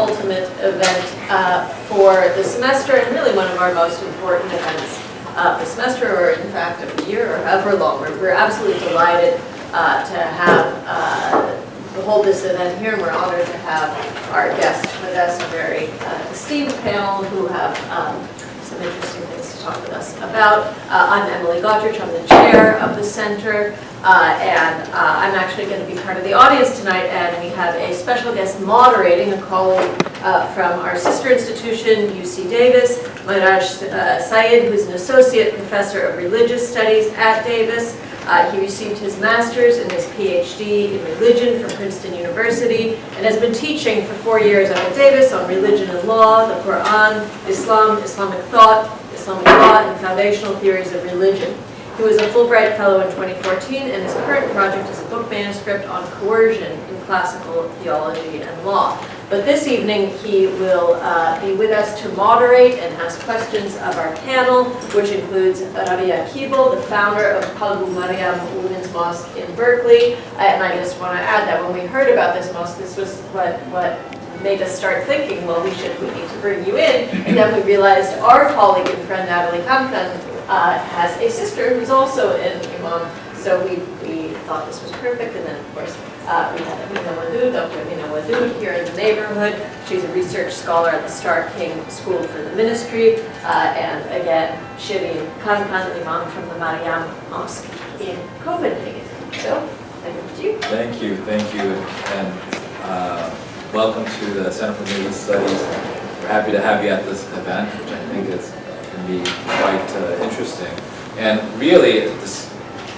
ultimate event for the semester, and really one of our most important events of the semester, or in fact of the year, or however long. We're absolutely delighted to hold this event here, and we're honored to have our guests with us, a very esteemed panel who have some interesting things to talk with us about. I'm Emily Godrich, I'm the chair of the center, and I'm actually going to be part of the audience tonight, and we have a special guest moderating, a colleague from our sister institution, UC Davis, Maharaj Syed, who's an associate professor of religious studies at Davis. He received his master's and his PhD in religion from Princeton University and has been teaching for 4 years at Davis on religion and law, the Quran, Islam, Islamic thought, and foundational theories of religion. He was a Fulbright Fellow in 2014, and his current project is a book manuscript on coercion in classical theology and law. But this evening, he will be with us to moderate and ask questions of our panel, which includes Rabia Keeble, the founder of Qalbu Maryam Women's Mosque in Berkeley. And I just want to add that when we heard about this mosque, this was what made us start thinking, well, we need to bring you in. And then we realized our colleague and friend, Natalie Kamkan, has a sister who's also an Imam. So we thought this was perfect. And then, of course, we had Dr. Amina Wadud here in the neighborhood. She's a research scholar at the Starr King School for the Ministry. And again, Shirin Kankan, Imam from the Maryam Mosque in Copenhagen. So, thank you. Thank you. And welcome to the Center for Middle East Studies. We're happy to have you at this event, which I think can be quite interesting. And really,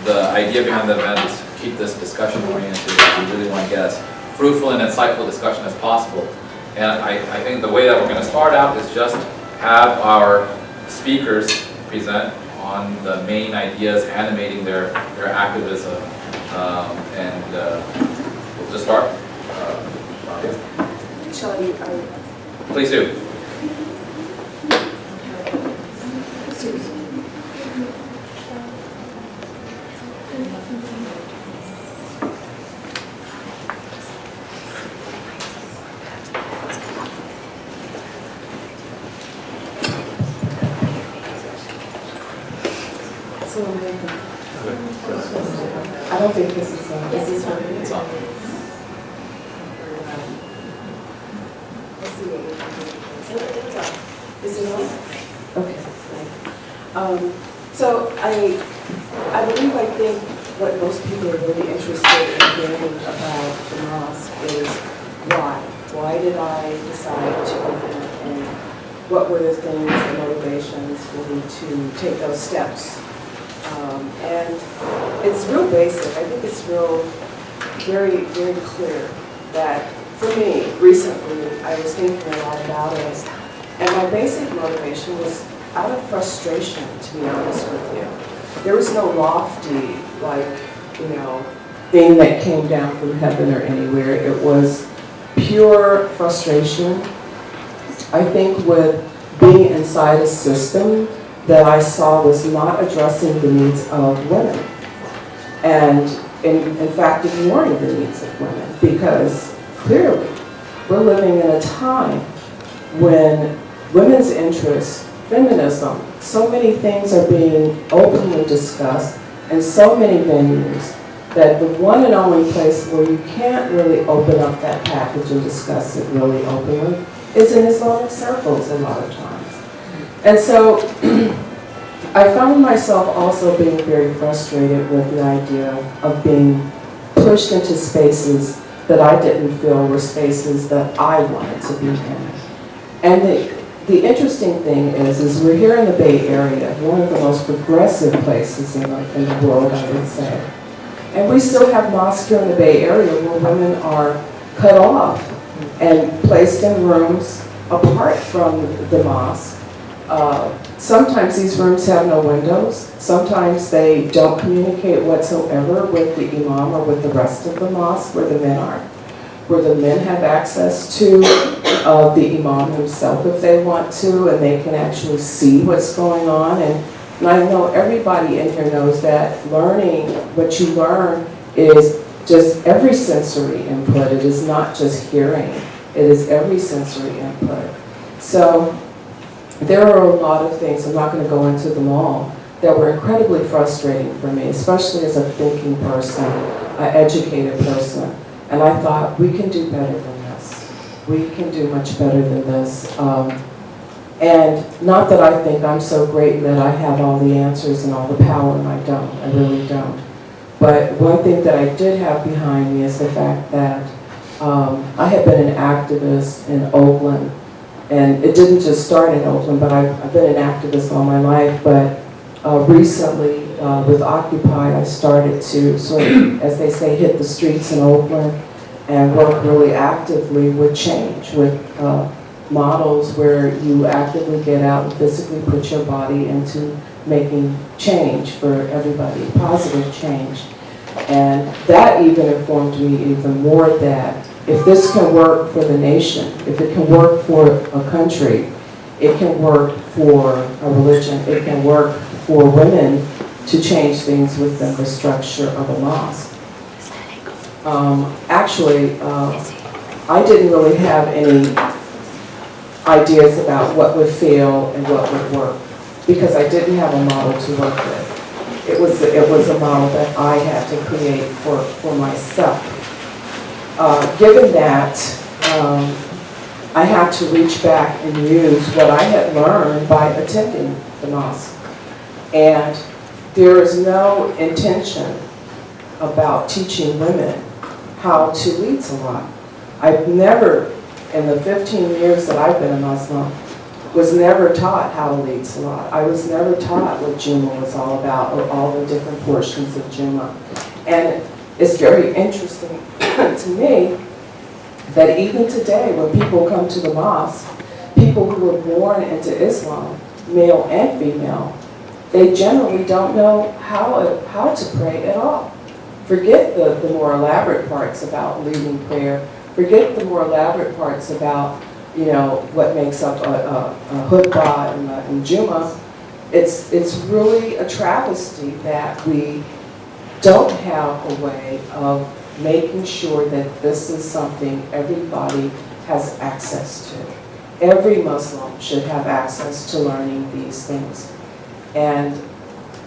the idea behind the event is to keep this discussion oriented. We really want to get as fruitful and insightful discussion as possible. And I think the way that we're going to start out is just have our speakers present on the main ideas animating their activism. We'll just start. Shall I? Please do. I don't think this is on. Is this on? It's on. Let's see what we can do. Is it on? Okay. So I think what most people are really interested in hearing about the mosque is why. Why did I decide to open it, and what were the things, the motivations for me to take those steps? And it's real basic. I think it's very, very clear that for me, recently, I was thinking a lot about it, and my basic motivation was out of frustration, to be honest with you. There was no lofty, thing that came down from heaven or anywhere. It was pure frustration. I think with being inside a system that I saw was not addressing the needs of women, and in fact ignoring the needs of women, because clearly we're living in a time when women's interests, feminism, so many things are being openly discussed in so many venues that the one and only place where you can't really open up that package and discuss it really openly is in Islamic circles a lot of times. And so I found myself also being very frustrated with the idea of being pushed into spaces that I didn't feel were spaces that I wanted to be in. And the interesting thing is we're here in the Bay Area, one of the most progressive places in the world, I would say. And we still have mosques here in the Bay Area where women are cut off and placed in rooms apart from the mosque. Sometimes these rooms have no windows. Sometimes they don't communicate whatsoever with the imam or with the rest of the mosque where the men are, where the men have access to the imam himself if they want to, and they can actually see what's going on. And I know everybody in here knows that learning, what you learn is just every sensory input. It is not just hearing. It is every sensory input. So there are a lot of things, I'm not going to go into them all, that were incredibly frustrating for me, especially as a thinking person, an educated person. And I thought, we can do better than this. We can do much better than this. And not that I think I'm so great that I have all the answers and all the power, and I don't. I really don't. But one thing that I did have behind me is the fact that I had been an activist in Oakland. And it didn't just start in Oakland, but I've been an activist all my life. But recently, with Occupy, I started to sort of, as they say, hit the streets in Oakland and work really actively with change, with models where you actively get out and physically put your body into making change for everybody, positive change. And that even informed me even more that if this can work for the nation, if it can work for a country, it can work for a religion, it can work for women to change things within the structure of a mosque. Actually, I didn't really have any ideas about what would fail and what would work because I didn't have a model to work with. It was a model that I had to create for myself. Given that, I had to reach back and use what I had learned by attending the mosque. And there is no intention about teaching women how to lead salat. I've never, in the 15 years that I've been a Muslim, was never taught how to lead salat. I was never taught what Jummah was all about, or all the different portions of Jummah. And it's very interesting to me that even today, when people come to the mosque, people who were born into Islam, male and female, they generally don't know how to pray at all. Forget the more elaborate parts about leading prayer. Forget the more elaborate parts about, you know, what makes up a khutbah and Jummah. It's really a travesty that we don't have a way of making sure that this is something everybody has access to. Every Muslim should have access to learning these things. And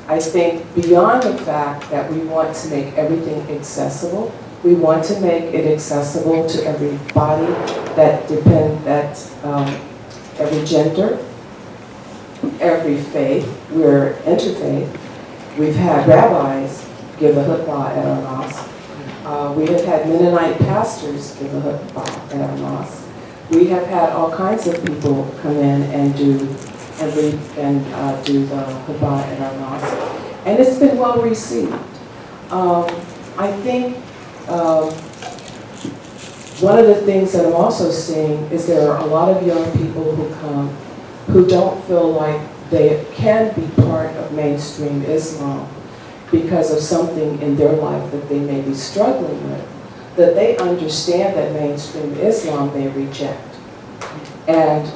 I think beyond the fact that we want to make everything accessible, we want to make it accessible to everybody every gender, every faith. We're interfaith. We've had rabbis give a khutbah at our mosque. We have had Mennonite pastors give a khutbah at our mosque. We have had all kinds of people come in and do the khutbah at our mosque. And it's been well received. I think one of the things that I'm also seeing is there are a lot of young people who come who don't feel like they can be part of mainstream Islam because of something in their life that they may be struggling with, that they understand that mainstream Islam they reject. And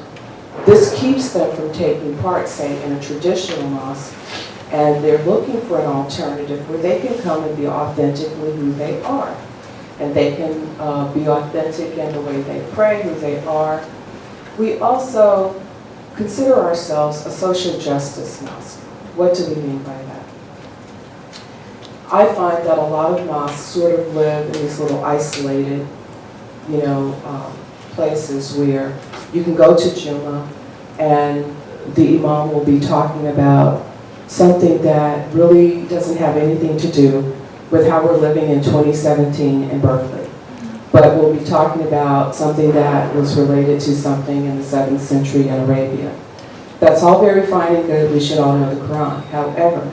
this keeps them from taking part, say, in a traditional mosque, and they're looking for an alternative where they can come and be authentically who they are. And they can be authentic in the way they pray, who they are. We also consider ourselves a social justice mosque. What do we mean by that? I find that a lot of mosques sort of live in these little isolated, places where you can go to Jummah and the Imam will be talking about something that really doesn't have anything to do with how we're living in 2017 in Berkeley. But we'll be talking about something that was related to something in the 7th century in Arabia. That's all very fine and good. We should all know the Quran. However,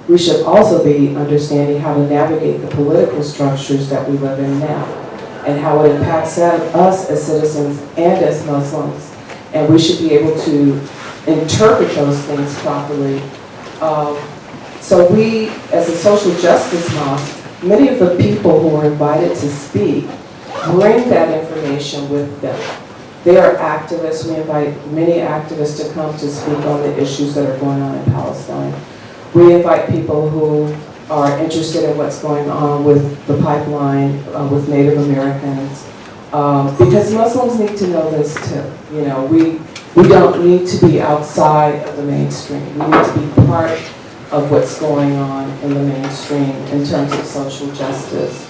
we should also be understanding how to navigate the political structures that we live in now and how it impacts us as citizens and as Muslims. And we should be able to interpret those things properly. So we, as a social justice mosque, many of the people who are invited to speak bring that information with them. They are activists. We invite many activists to come to speak on the issues that are going on in Palestine. We invite people who are interested in what's going on with the pipeline with Native Americans, Because Muslims need to know this too. You know, we don't need to be outside of the mainstream. We need to be part of what's going on in the mainstream in terms of social justice.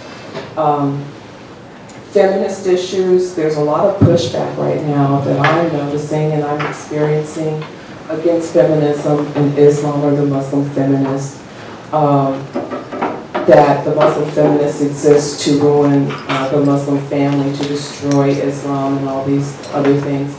Feminist issues, there's a lot of pushback right now that I'm noticing and I'm experiencing against feminism and Islam or the Muslim feminists. That the Muslim feminists exist to ruin the Muslim family, to destroy Islam and all these other things.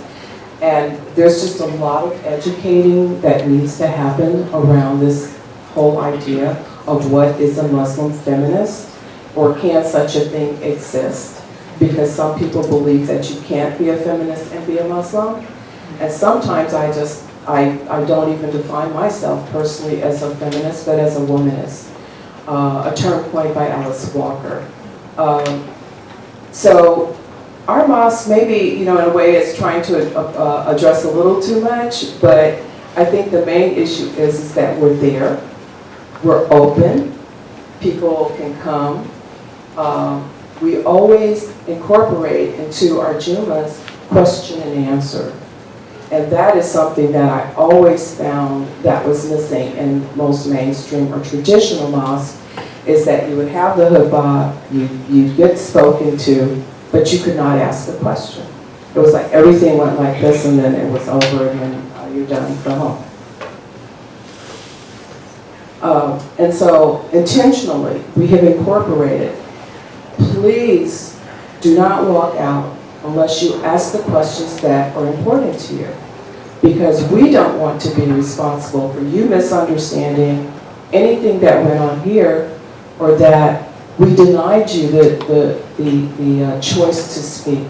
And there's just a lot of educating that needs to happen around this whole idea of what is a Muslim feminist, or can such a thing exist? Because some people believe that you can't be a feminist and be a Muslim. And sometimes I don't even define myself personally as a feminist, but as a womanist. A term coined by Alice Walker. So our mosque, maybe, you know, in a way it's trying to address a little too much, but I think the main issue is that we're there, we're open, people can come. We always incorporate into our Jumas question and answer. And that is something that I always found that was missing in most mainstream or traditional mosques, is that you would have the khutbah, you'd get spoken to, but you could not ask a question. It was like everything went like this and then it was over and then you're done, go home. And so intentionally, we have incorporated, please do not walk out unless you ask the questions that are important to you. Because we don't want to be responsible for you misunderstanding anything that went on here, or that we denied you the choice to speak.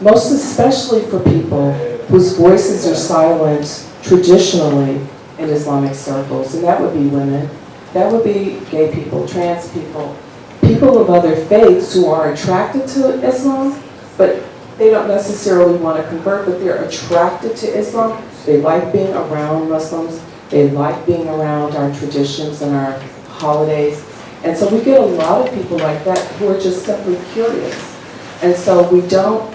Most especially for people whose voices are silenced traditionally in Islamic circles, and that would be women, that would be gay people, trans people, people of other faiths who are attracted to Islam, but they don't necessarily want to convert, but they're attracted to Islam. They like being around Muslims. They like being around our traditions and our holidays. And so we get a lot of people like that who are just simply curious. And so we don't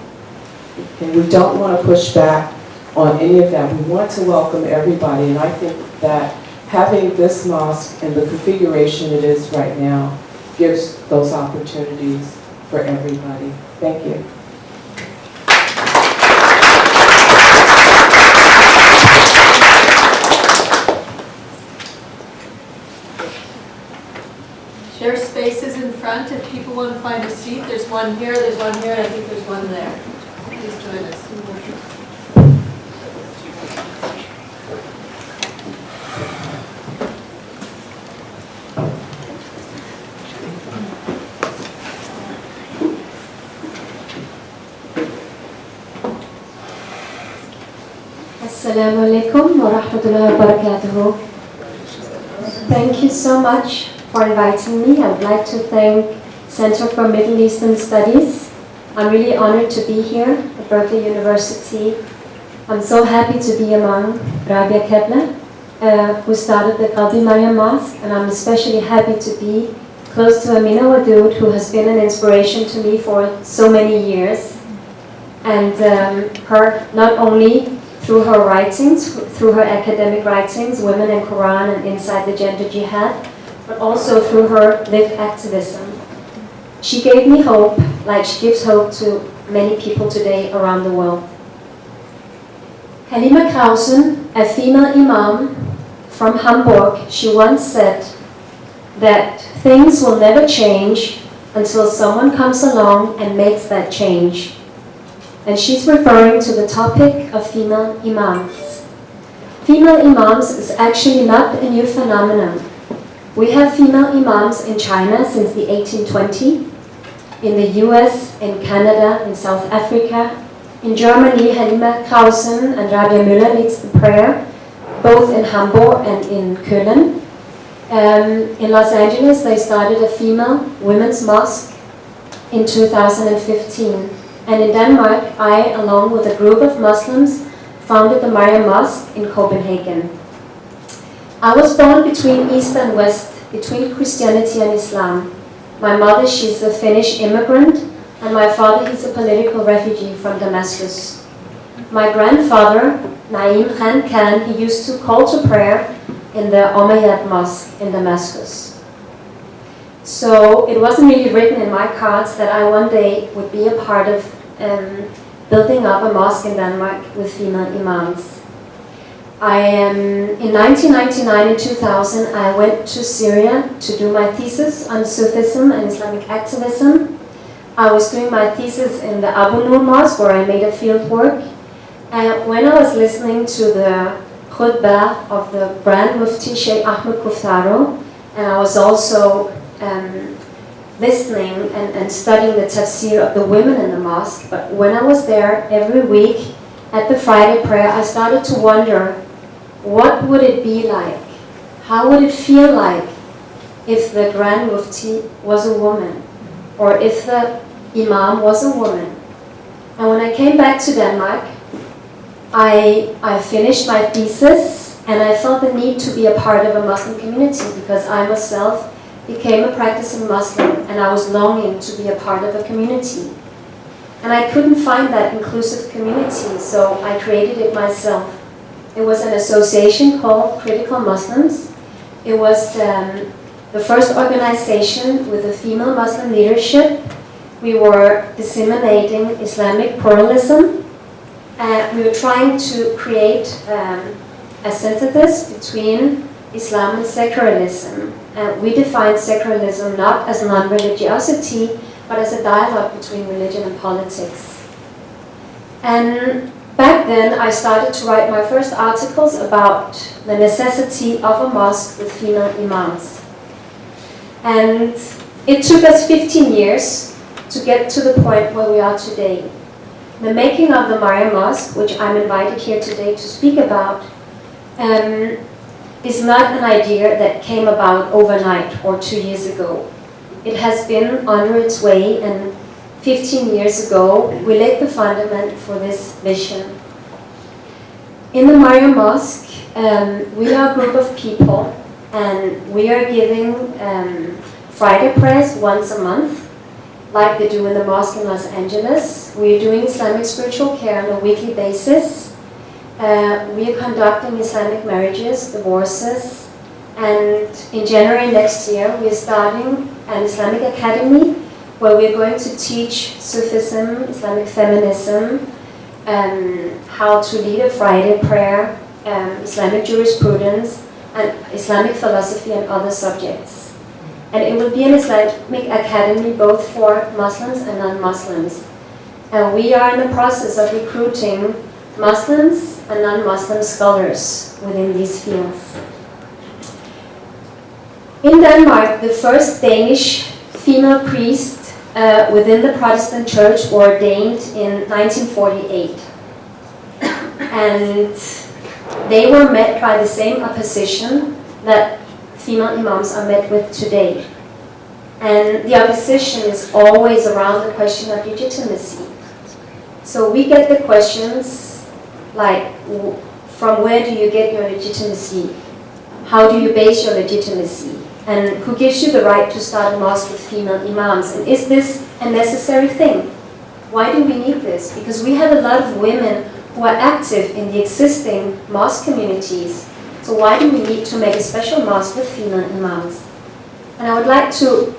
want to push back on any of that. We want to welcome everybody. And I think that having this mosque and the configuration it is right now gives those opportunities for everybody. Thank you. Share spaces in front if people want to find a seat. There's one here, and I think there's one there. Please join us. Assalamu alaikum wa rahmatullahi wa barakatuhu. Thank you so much for inviting me. I would like to thank Center for Middle Eastern Studies. I'm really honored to be here at Berkeley University. I'm so happy to be among Rabia Kepler, who started the Qalbi Maryam Mosque, and I'm especially happy to be close to Amina Wadood, who has been an inspiration to me for so many years. And her, not only through her writings, through her academic writings, Women and Quran and Inside the Gender Jihad, but also through her lived activism. She gave me hope, like she gives hope to many people today around the world. Halima Krausen, a female imam from Hamburg, she once said that things will never change until someone comes along and makes that change. And she's referring to the topic of female imams. Female imams is actually not a new phenomenon. We have female imams in China since the 1820s, in the US, in Canada, in South Africa. In Germany, Halima Krausen and Rabia Müller leads the prayer, both in Hamburg and in Köln. In Los Angeles, they started a female women's mosque in 2015. And in Denmark, I, along with a group of Muslims, founded the Maryam Mosque in Copenhagen. I was born between East and West, between Christianity and Islam. My mother, she's a Finnish immigrant And my father, he's a political refugee from Damascus. My grandfather, Naim Khan, he used to call to prayer in the Umayyad Mosque in Damascus. So it wasn't really written in my cards that I one day would be a part of building up a mosque in Denmark with female imams. In 1999 and 2000, I went to Syria to do my thesis on Sufism and Islamic activism. I was doing my thesis in the Abu Nur Mosque, where I made a field work. And when I was listening to the khutbah of the Grand Mufti Sheikh Ahmed Kuftaro, and I was also listening and studying the tafsir of the women in the mosque, but when I was there every week at the Friday prayer, I started to wonder, what would it be like? How would it feel like if the Grand Mufti was a woman? Or if the Imam was a woman? And when I came back to Denmark, I finished my thesis, and I felt the need to be a part of a Muslim community because I myself became a practicing Muslim, and I was longing to be a part of a community. And I couldn't find that inclusive community, so I created it myself. It was an association called Critical Muslims. It was the first organization with a female Muslim leadership. We were disseminating Islamic pluralism. We were trying to create a synthesis between Islam and secularism. We defined secularism not as non-religiosity, but as a dialogue between religion and politics. And back then, I started to write my first articles about the necessity of a mosque with female imams. And it took us 15 years to get to the point where we are today. The making of the Maria Mosque, which I'm invited here today to speak about, is not an idea that came about overnight or 2 years ago. It has been under its way, and 15 years ago, we laid the fundament for this vision. In the Maria Mosque, we are a group of people, and we are giving Friday prayers once a month, like they do in the mosque in Los Angeles. We are doing Islamic spiritual care on a weekly basis. We are conducting Islamic marriages, divorces, and in January next year, we are starting an Islamic academy where we are going to teach Sufism, Islamic feminism, how to lead a Friday prayer, Islamic jurisprudence, and Islamic philosophy and other subjects. And it will be an Islamic academy both for Muslims and non-Muslims. And we are in the process of recruiting Muslims and non-Muslim scholars within these fields. In Denmark, the first Danish female priest within the Protestant Church were ordained in 1948. And they were met by the same opposition that female imams are met with today. And the opposition is always around the question of legitimacy. So we get the questions like, from where do you get your legitimacy? How do you base your legitimacy? And who gives you the right to start a mosque with female imams? And is this a necessary thing? Why do we need this? Because we have a lot of women who are active in the existing mosque communities. So why do we need to make a special mosque with female imams? And I would like to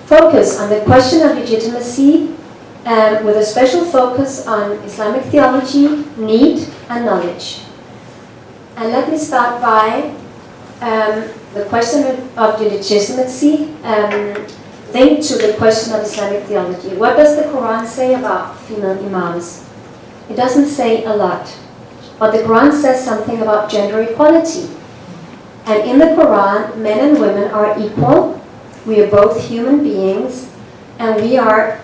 focus on the question of legitimacy with a special focus on Islamic theology, need, and knowledge. And let me start by the question of legitimacy linked to the question of Islamic theology. What does the Quran say about female imams? It doesn't say a lot, but the Quran says something about gender equality. And in the Quran, men and women are equal. We are both human beings, and we are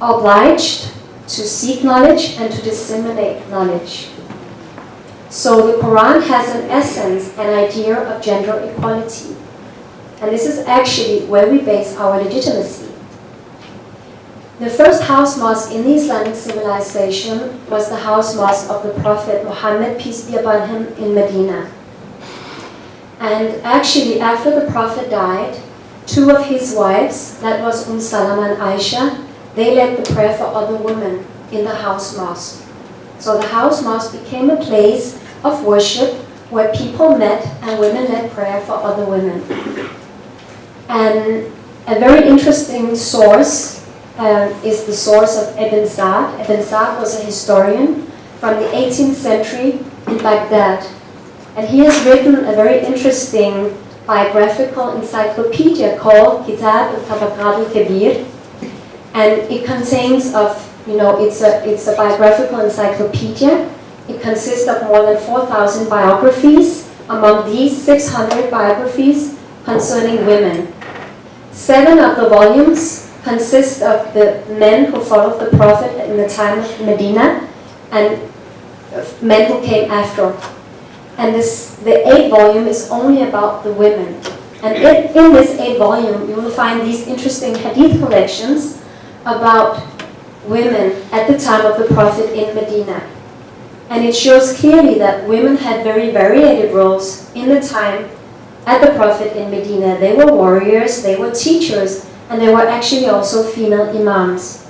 obliged to seek knowledge and to disseminate knowledge. So the Quran has in essence an idea of gender equality. And this is actually where we base our legitimacy. The first house mosque in the Islamic civilization was the house mosque of the Prophet Muhammad, peace be upon him, in Medina. And actually, after the Prophet died, two of his wives, that was Salama and Aisha, they led the prayer for other women in the house mosque. So the house mosque became a place of worship where people met and women led prayer for other women. And a very interesting source is the source of Ibn Sa'd. Ibn Sa'd was a historian from the 18th century in Baghdad. And he has written a very interesting biographical encyclopedia called Kitab al-Tabaqat al-Kabir. And it contains of, it's a biographical encyclopedia. It consists of more than 4,000 biographies. Among these, 600 biographies concerning women. 7 of the volumes consist of the men who followed the Prophet in the time of Medina and men who came after. And the 8th volume is only about the women. And in this 8th volume, you will find these interesting hadith collections about women at the time of the Prophet in Medina. And it shows clearly that women had very varied roles in the time at the Prophet in Medina. They were warriors, they were teachers, and they were actually also female imams.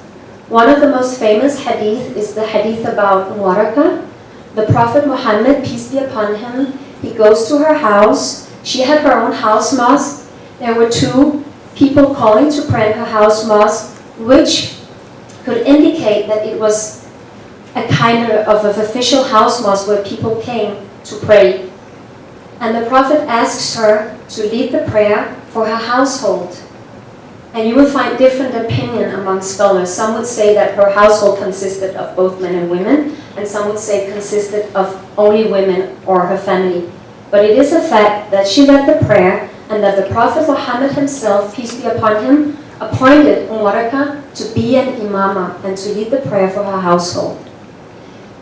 One of the most famous hadith is the hadith about Waraka. The Prophet Muhammad, peace be upon him, he goes to her house. She had her own house mosque. There were 2 people calling to pray in her house mosque, which could indicate that it was a kind of an official house mosque where people came to pray. And the Prophet asks her to lead the prayer for her household. And you will find different opinion among scholars. Some would say that her household consisted of both men and women, and some would say it consisted of only women or her family. But it is a fact that she led the prayer, and that the Prophet Muhammad himself, peace be upon him, appointed Waraka to be an imama and to lead the prayer for her household.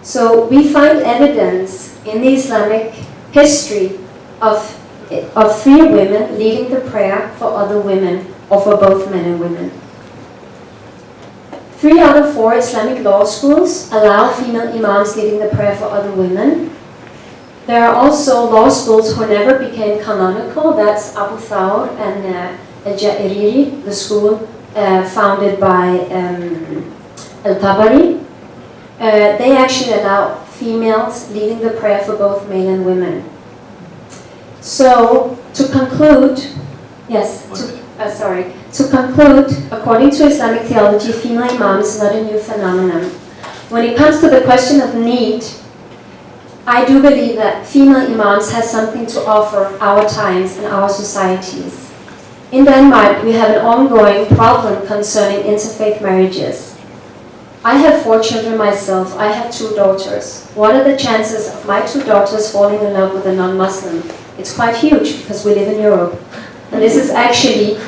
So we find evidence in the Islamic history of 3 women leading the prayer for other women, or for both men and women. 3 out of 4 Islamic law schools allow female imams leading the prayer for other women. There are also law schools who never became canonical. That's Abu Thawr and Al-Ja'iriri, the school founded by Al-Tabari. They actually allow females leading the prayer for both male and women. So, to conclude, to conclude, according to Islamic theology, female imam is not a new phenomenon. When it comes to the question of need, I do believe that female imams have something to offer our times and our societies. In Denmark, we have an ongoing problem concerning interfaith marriages. I have 4 children myself. I have 2 daughters. What are the chances of my 2 daughters falling in love with a non-Muslim? It's quite huge because we live in Europe. And this is actually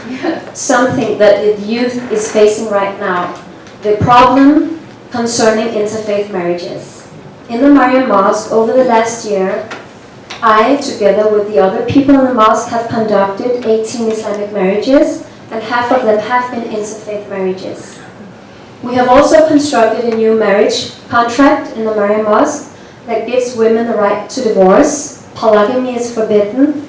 something that the youth is facing right now. The problem concerning interfaith marriages. In the Mariam Mosque, over the last year, I, together with the other people in the mosque, have conducted 18 Islamic marriages, and half of them have been interfaith marriages. We have also constructed a new marriage contract in the Mariam Mosque that gives women the right to divorce. Polygamy is forbidden,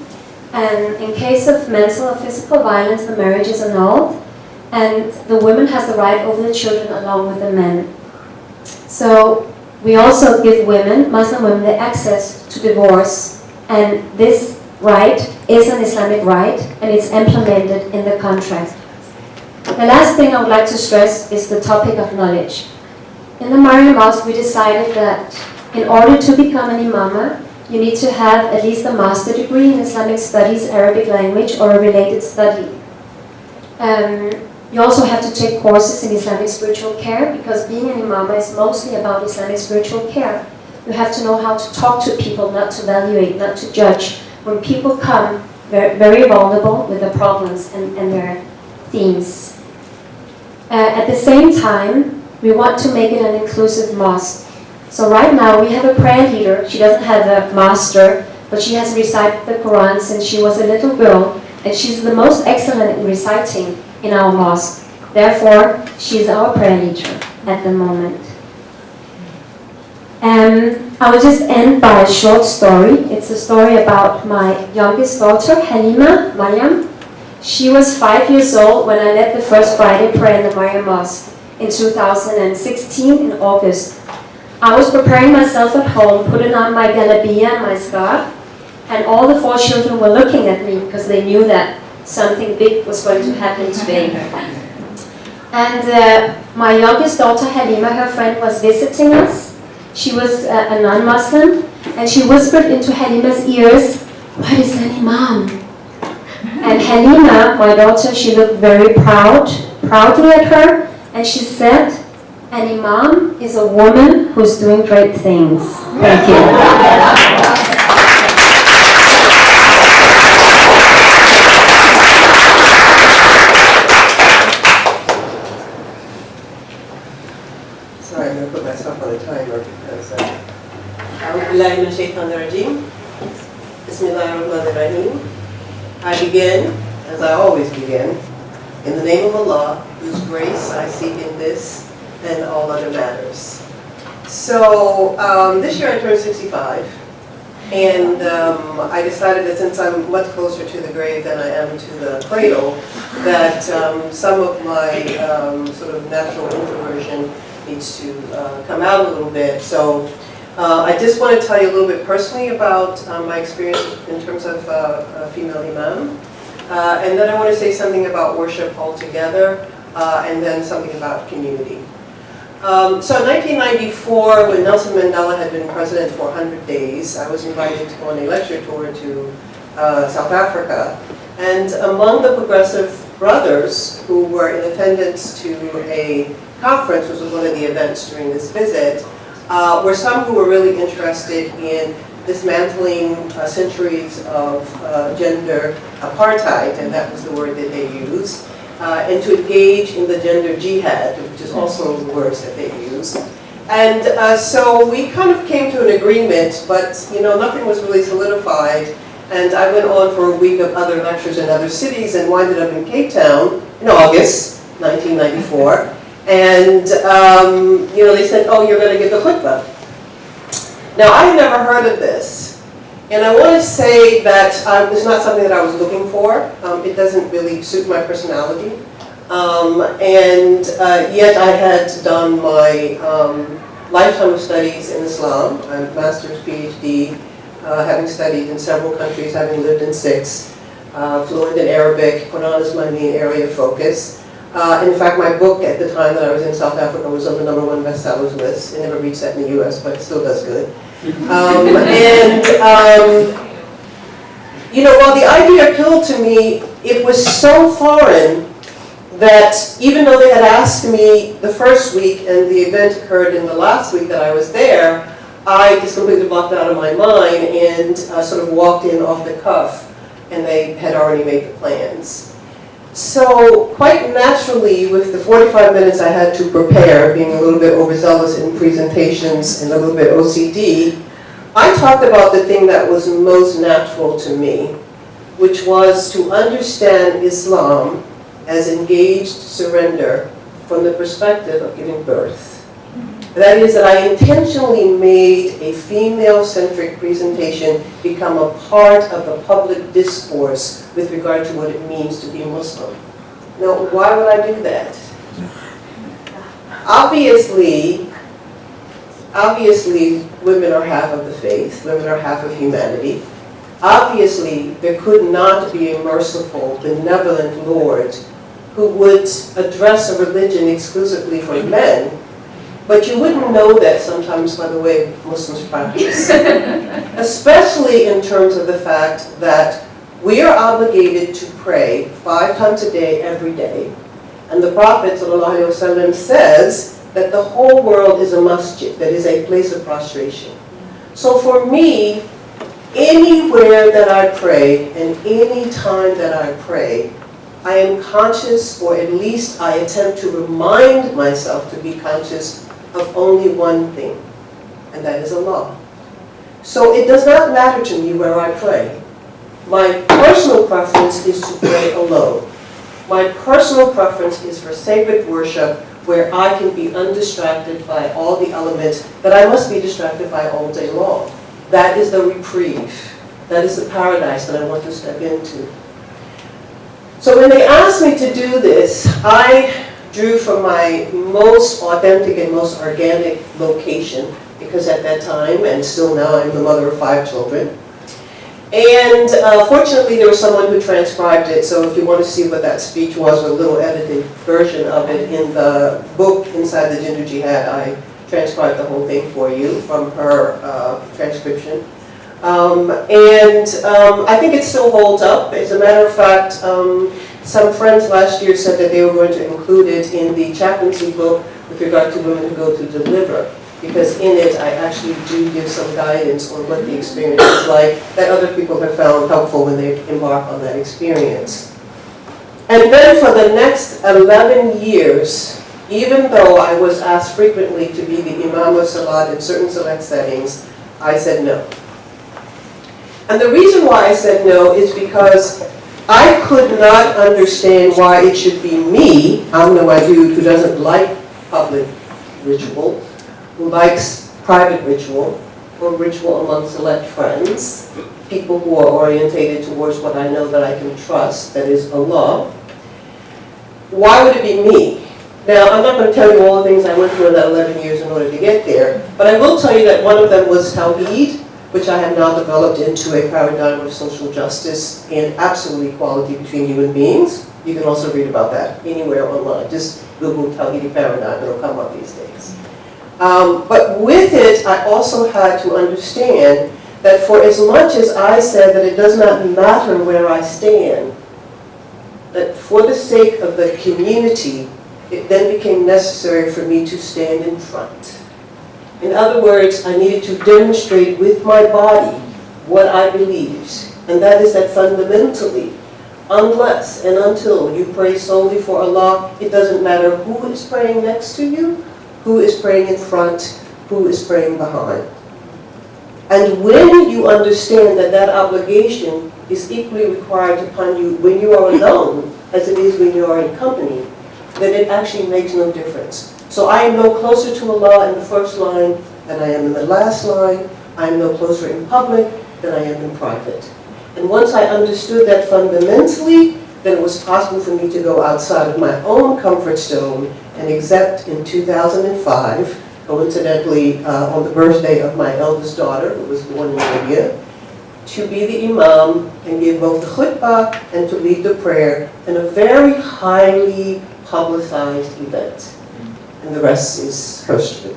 and in case of mental or physical violence, the marriage is annulled, and the woman has the right over the children along with the men. So we also give women, Muslim women, the access to divorce, and this right is an Islamic right, and it's implemented in the contract. The last thing I would like to stress is the topic of knowledge. In the Mariam Mosque, we decided that in order to become an imama, you need to have at least a master degree in Islamic studies, Arabic language, or a related study. You also have to take courses in Islamic spiritual care, because being an imama is mostly about Islamic spiritual care. You have to know how to talk to people, not to evaluate, not to judge. When people come very vulnerable with their problems and their themes. At the same time, we want to make it an inclusive mosque. So right now we have a prayer leader. She doesn't have a master, but she has recited the Quran since she was a little girl, and she's the most excellent in reciting in our mosque. Therefore, she's our prayer leader at the moment. I will just end by a short story. It's a story about my youngest daughter, Halima, Mariam. She was 5 years old when I led the first Friday prayer in the Mariam Mosque. in 2016 in August. I was preparing myself at home, putting on my galabia and my scarf, and all the 4 children were looking at me because they knew that something big was going to happen today. And my youngest daughter, Halima, her friend, was visiting us. She was a non-Muslim, and she whispered into Halima's ears, "What is an imam?" And Halima, my daughter, she looked very proudly at her, and she said, "An imam is a woman who's doing great things." Thank you. Sorry, I'm going to put myself on a timer because Bismillahirrahmanirrahim. I begin, as I always begin, in the name of Allah, whose grace I seek in this and all other matters. So this year I turned 65, and I decided that since I'm much closer to the grave than I am to the cradle, that some of my sort of natural introversion needs to come out a little bit. So I just want to tell you a little bit personally about my experience in terms of a female imam. And then I want to say something about worship altogether, and then something about community. So in 1994, when Nelson Mandela had been president for 100 days, I was invited to go on a lecture tour to South Africa. And among the progressive brothers who were in attendance to a conference, which was one of the events during this visit, were some who were really interested in dismantling centuries of gender apartheid, and that was the word that they used, and to engage in the gender jihad, which is also the words that they use. And so we kind of came to an agreement, but nothing was really solidified. And I went on for a week of other lectures in other cities and winded up in Cape Town in August 1994. And they said, "Oh, you're going to give the khutbah." Now, I had never heard of this, and I want to say that it's not something that I was looking for. It doesn't really suit my personality, and yet I had done my lifetime of studies in Islam. I'm a master's, PhD, having studied in several countries, having lived in 6, fluent in Arabic. Quran is my main area of focus. In fact, my book at the time that I was in South Africa was on the #1 bestsellers list. It never reached that in the US, but it still does good. While the idea appealed to me, it was so foreign that even though they had asked me the first week and the event occurred in the last week that I was there, I just completely blocked out of my mind and sort of walked in off the cuff, and they had already made the plans. So quite naturally, with the 45 minutes I had to prepare, being a little bit overzealous in presentations and a little bit OCD, I talked about the thing that was most natural to me, which was to understand Islam as engaged surrender from the perspective of giving birth. That is, that I intentionally made a female-centric presentation become a part of the public discourse with regard to what it means to be Muslim. Now, why would I do that? Obviously, women are half of the faith, women are half of humanity. Obviously, there could not be a merciful, benevolent Lord who would address a religion exclusively for men. But you wouldn't know that sometimes by the way Muslims practice, especially in terms of the fact that we are obligated to pray 5 times a day, every day. And the Prophet ﷺ says that the whole world is a masjid, that is a place of prostration. So for me, anywhere that I pray and any time that I pray, I am conscious, or at least I attempt to remind myself to be conscious of only one thing, and that is Allah. So it does not matter to me where I pray. My personal preference is to pray alone. My personal preference is for sacred worship where I can be undistracted by all the elements that I must be distracted by all day long. That is the reprieve. That is the paradise that I want to step into. So when they asked me to do this, I drew from my most authentic and most organic location, because at that time, and still now, I'm the mother of 5 children. And fortunately, there was someone who transcribed it, so if you want to see what that speech was, a little edited version of it in the book Inside the Ginger Jihad, I transcribed the whole thing for you from her transcription. I think it still holds up. As a matter of fact, some friends last year said that they were going to include it in the chaplaincy book with regard to women who go to deliver, because in it I actually do give some guidance on what the experience is like that other people have found helpful when they embark on that experience. And then for the next 11 years, even though I was asked frequently to be the Imam of Salat in certain select settings, I said no. And the reason why I said no is because I could not understand why it should be me, I'm the white dude who doesn't like public ritual, who likes private ritual, or ritual among select friends, people who are orientated towards what I know that I can trust, that is Allah. Why would it be me? Now, I'm not going to tell you all the things I went through in that 11 years in order to get there, but I will tell you that one of them was Tawheed, which I have now developed into a paradigm of social justice and absolute equality between human beings. You can also read about that anywhere online. Just Google Tawhidi paradigm, it'll come up these days. But with it, I also had to understand that for as much as I said that it does not matter where I stand, that for the sake of the community, it then became necessary for me to stand in front. In other words, I needed to demonstrate with my body what I believed, and that is that fundamentally, unless and until you pray solely for Allah, it doesn't matter who is praying next to you, who is praying in front, who is praying behind. And when you understand that that obligation is equally required upon you when you are alone as it is when you are in company, then it actually makes no difference. So I am no closer to Allah in the first line than I am in the last line. I am no closer in public than I am in private. And once I understood that fundamentally, then it was possible for me to go outside of my own comfort zone and accept in 2005, coincidentally on the birthday of my eldest daughter, who was born in Libya, to be the Imam and give both the khutbah and to lead the prayer in a very highly publicized event. And the rest is history.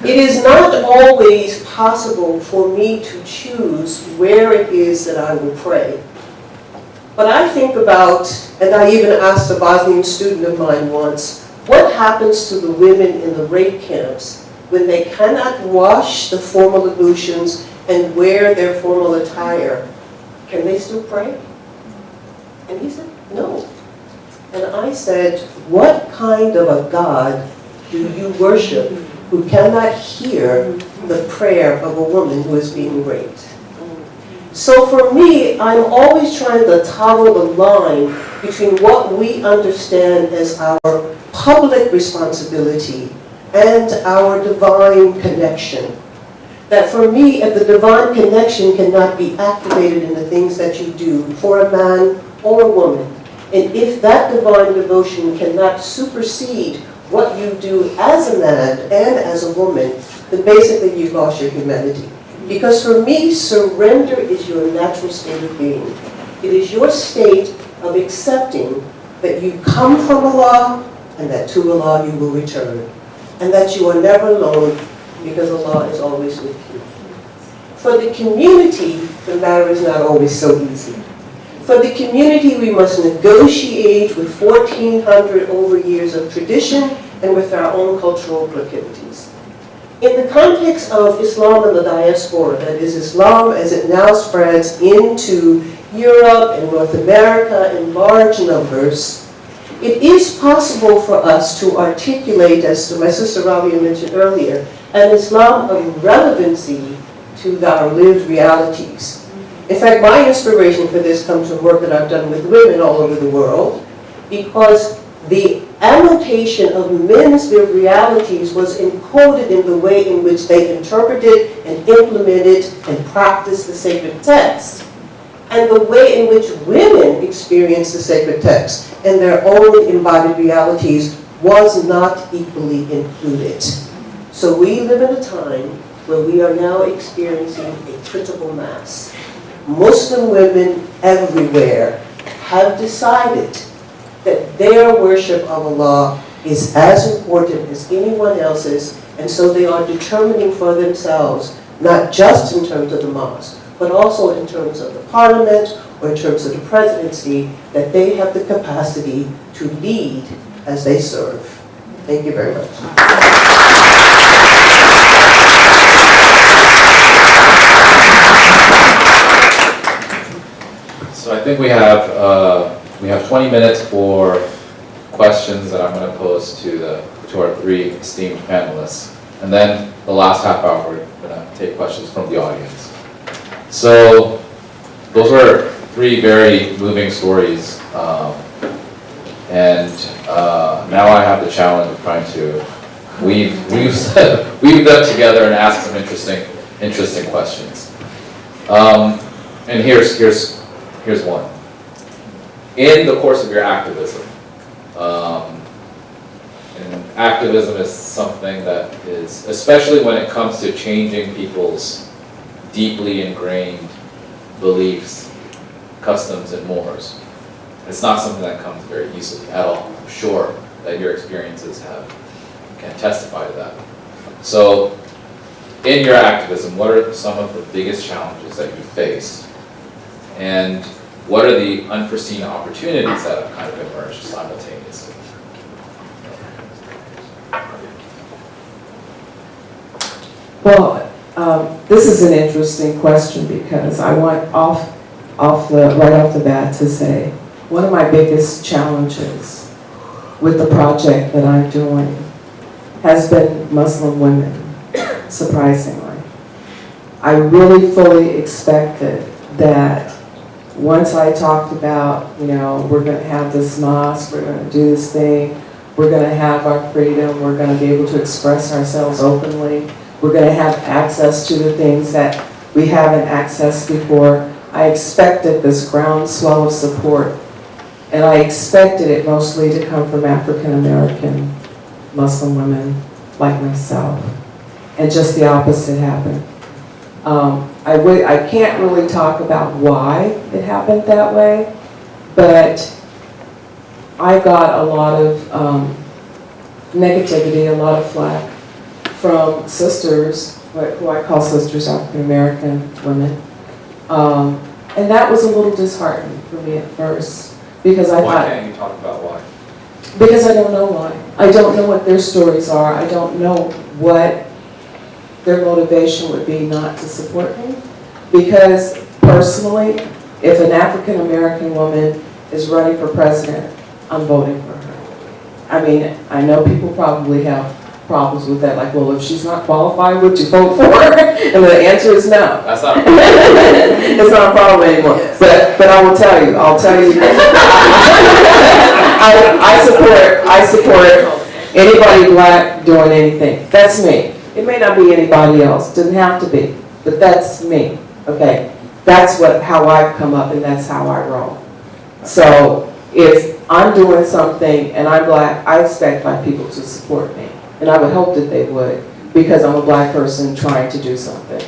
It is not always possible for me to choose where it is that I will pray. But I think about, and I even asked a Bosnian student of mine once, what happens to the women in the rape camps when they cannot wash the formal ablutions and wear their formal attire? Can they still pray? And he said, no. And I said, what kind of a God do you worship who cannot hear the prayer of a woman who is being raped? So for me, I'm always trying to toggle the line between what we understand as our public responsibility and our divine connection. That for me, if the divine connection cannot be activated in the things that you do for a man or a woman, and if that divine devotion cannot supersede what you do as a man and as a woman, then basically you've lost your humanity. Because for me, surrender is your natural state of being. It is your state of accepting that you come from Allah and that to Allah you will return. And that you are never alone because Allah is always with you. For the community, the matter is not always so easy. For the community, we must negotiate with 1,400 over years of tradition and with our own cultural proclivities. In the context of Islam and the diaspora, that is Islam as it now spreads into Europe and North America in large numbers, it is possible for us to articulate, as my sister Rabia mentioned earlier, an Islam of relevancy to our lived realities. In fact, my inspiration for this comes from work that I've done with women all over the world, because the annotation of men's lived realities was encoded in the way in which they interpreted and implemented and practiced the sacred text. and the way in which women experience the sacred text and their own embodied realities was not equally included. So we live in a time where we are now experiencing a critical mass. Muslim women everywhere have decided that their worship of Allah is as important as anyone else's, and so they are determining for themselves, not just in terms of the mosque, but also in terms of the parliament or in terms of the presidency, that they have the capacity to lead as they serve. Thank you very much. So I think we have 20 minutes for questions that I'm going to pose to our three esteemed panelists, and then the last half hour we're going to take questions from the audience. So those were three very moving stories, and now I have the challenge of trying to weave them together and ask some interesting questions. And here's one. In the course of your activism, and activism is something that is, especially when it comes to changing people's deeply ingrained beliefs, customs, and mores, it's not something that comes very easily at all. I'm sure that your experiences can testify to that. So, in your activism, what are some of the biggest challenges that you face? And what are the unforeseen opportunities that have kind of emerged simultaneously? Well, this is an interesting question because I want right off the bat to say one of my biggest challenges with the project that I'm doing has been Muslim women, surprisingly. I really fully expected that once I talked about, we're going to have this mosque, we're going to do this thing, we're going to have our freedom, we're going to be able to express ourselves openly, we're going to have access to the things that we haven't accessed before. I expected this groundswell of support, and I expected it mostly to come from African American Muslim women like myself, and just the opposite happened. I can't really talk about why it happened that way, but I got a lot of negativity, a lot of flack from sisters, who I call sisters, African American women, and that was a little disheartening for me at first, because I thought... Why can't you talk about why? Because I don't know why. I don't know what their stories are. I don't know what their motivation would be not to support me. Because personally, if an African American woman is running for president, I'm voting for her. I mean, I know people probably have problems with that, like, well, if she's not qualified, would you vote for her? And the answer is no. That's not a problem. It's not a problem anymore. Yes. But I'll tell you. I support anybody black doing anything. That's me. It may not be anybody else. Doesn't have to be. But that's me. Okay? That's how I've come up, and that's how I roll. So if I'm doing something and I'm black, I expect black people to support me. And I would hope that they would, because I'm a black person trying to do something.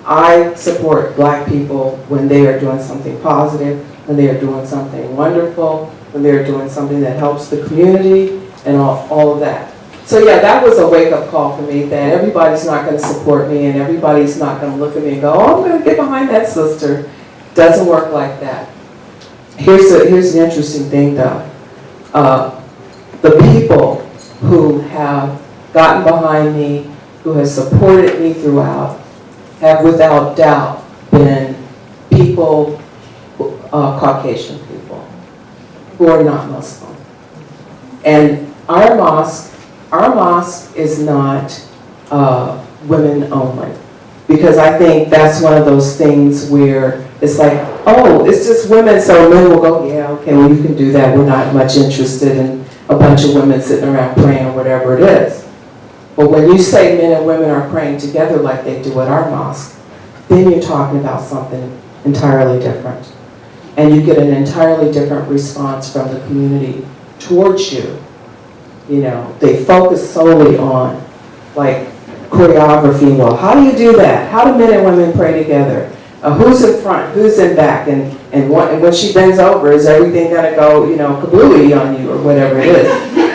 I support black people when they are doing something positive, when they are doing something wonderful, when they're doing something that helps the community, and all of that. So yeah, that was a wake-up call for me, that everybody's not going to support me, and everybody's not going to look at me and go, oh, I'm going to get behind that sister. Doesn't work like that. Here's the interesting thing, though. The people who have gotten behind me, who have supported me throughout, have without doubt been people, Caucasian people, who are not Muslim. And our mosque is not women only. Because I think that's one of those things where it's like, oh, it's just women, so men will go, yeah, okay, well, you can do that. We're not much interested in a bunch of women sitting around praying or whatever it is. But when you say men and women are praying together like they do at our mosque, then you're talking about something entirely different. and you get an entirely different response from the community towards you. You know, they focus solely on, like, choreography. Well, how do you do that? How do men and women pray together? Who's in front? Who's in back? And when she bends over, is everything gonna go, you know, kablooey on you or whatever it is?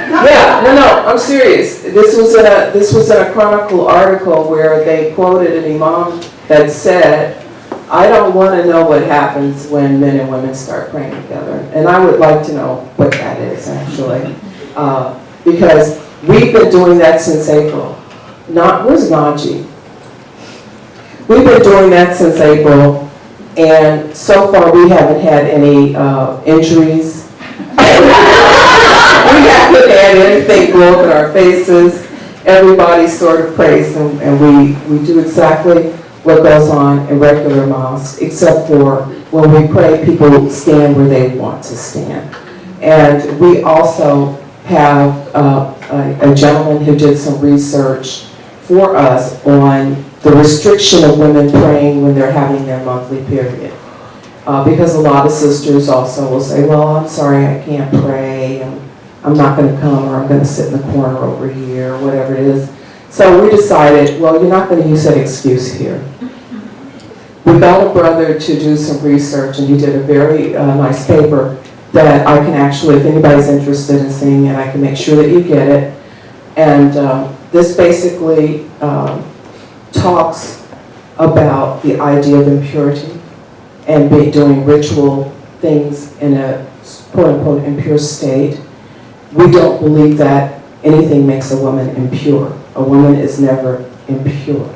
Yeah, no, I'm serious. This was in a Chronicle article where they quoted an Imam that said, "I don't want to know what happens when men and women start praying together." And I would like to know what that is, actually, because we've been doing that since April. Where's Najee? We've been doing that since April, and so far we haven't had any injuries. We haven't had anything blow up in our faces. Everybody sort of prays, and we do exactly what goes on in regular mosques, except for when we pray, people stand where they want to stand. And we also have a gentleman who did some research for us on the restriction of women praying when they're having their monthly period. Because a lot of sisters also will say, well, I'm sorry, I can't pray, and I'm not going to come, or I'm going to sit in the corner over here, or whatever it is. So we decided, well, you're not going to use that excuse here. We got a brother to do some research, and he did a very nice paper that I can actually, if anybody's interested in seeing it, I can make sure that you get it. And this basically talks about the idea of impurity and doing ritual things in a quote-unquote impure state. We don't believe that anything makes a woman impure. A woman is never impure.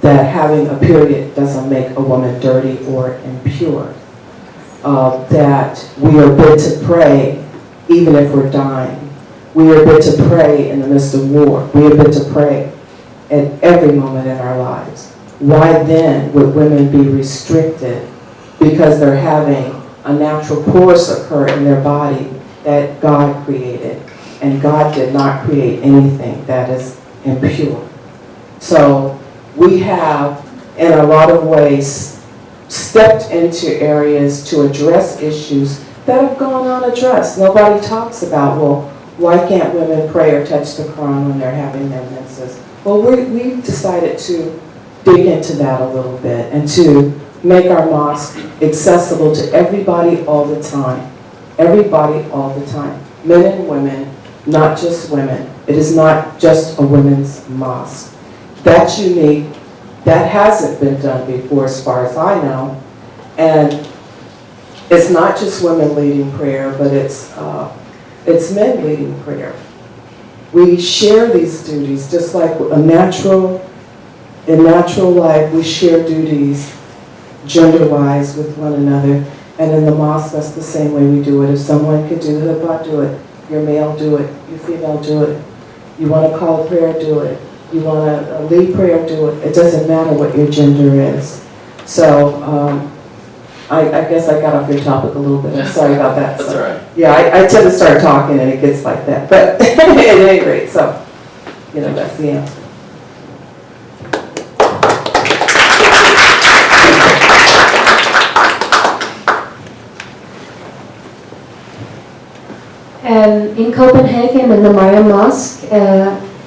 That having a period doesn't make a woman dirty or impure. That we are bid to pray even if we're dying. We are bid to pray in the midst of war. We are bid to pray at every moment in our lives. Why then would women be restricted because they're having a natural course occur in their body that God created? And God did not create anything that is impure. So we have, in a lot of ways, stepped into areas to address issues that have gone unaddressed. Nobody talks about, well, why can't women pray or touch the Quran when they're having their menses? Well, we've decided to dig into that a little bit and to make our mosque accessible to everybody all the time. Everybody all the time. Men and women, not just women. It is not just a women's mosque. That's unique. That hasn't been done before as far as I know. And it's not just women leading prayer, but it's men leading prayer. We share these duties just like in natural life, we share duties gender-wise with one another. And in the mosque, that's the same way we do it. If someone could do the khutbah, do it. Your male, do it. Your female, do it. You want to call prayer, do it. You want to lead prayer, do it. It doesn't matter what your gender is. So I guess I got off your topic a little bit. I'm sorry about that. That's So, all right. yeah, I tend to start talking and it gets like that. But at any rate, so, that's the answer. In Copenhagen, in the Maria Mosque,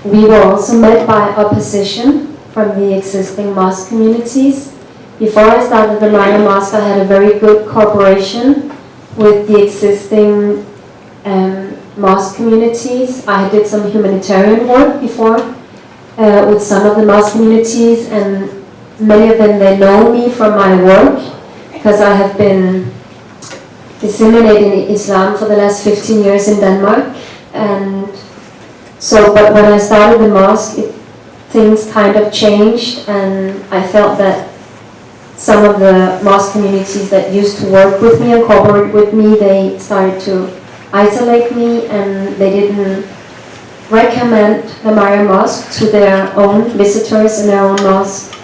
we were also met by opposition from the existing mosque communities. Before I started the Maria Mosque, I had a very good cooperation with the existing mosque communities. I did some humanitarian work before with some of the mosque communities, and many of them, they know me from my work because I have been disseminating Islam for the last 15 years in Denmark. And so, but when I started the mosque, things kind of changed, and I felt that some of the mosque communities that used to work with me and cooperate with me, they started to isolate me, and they didn't recommend the Maria Mosque to their own visitors in their own mosque.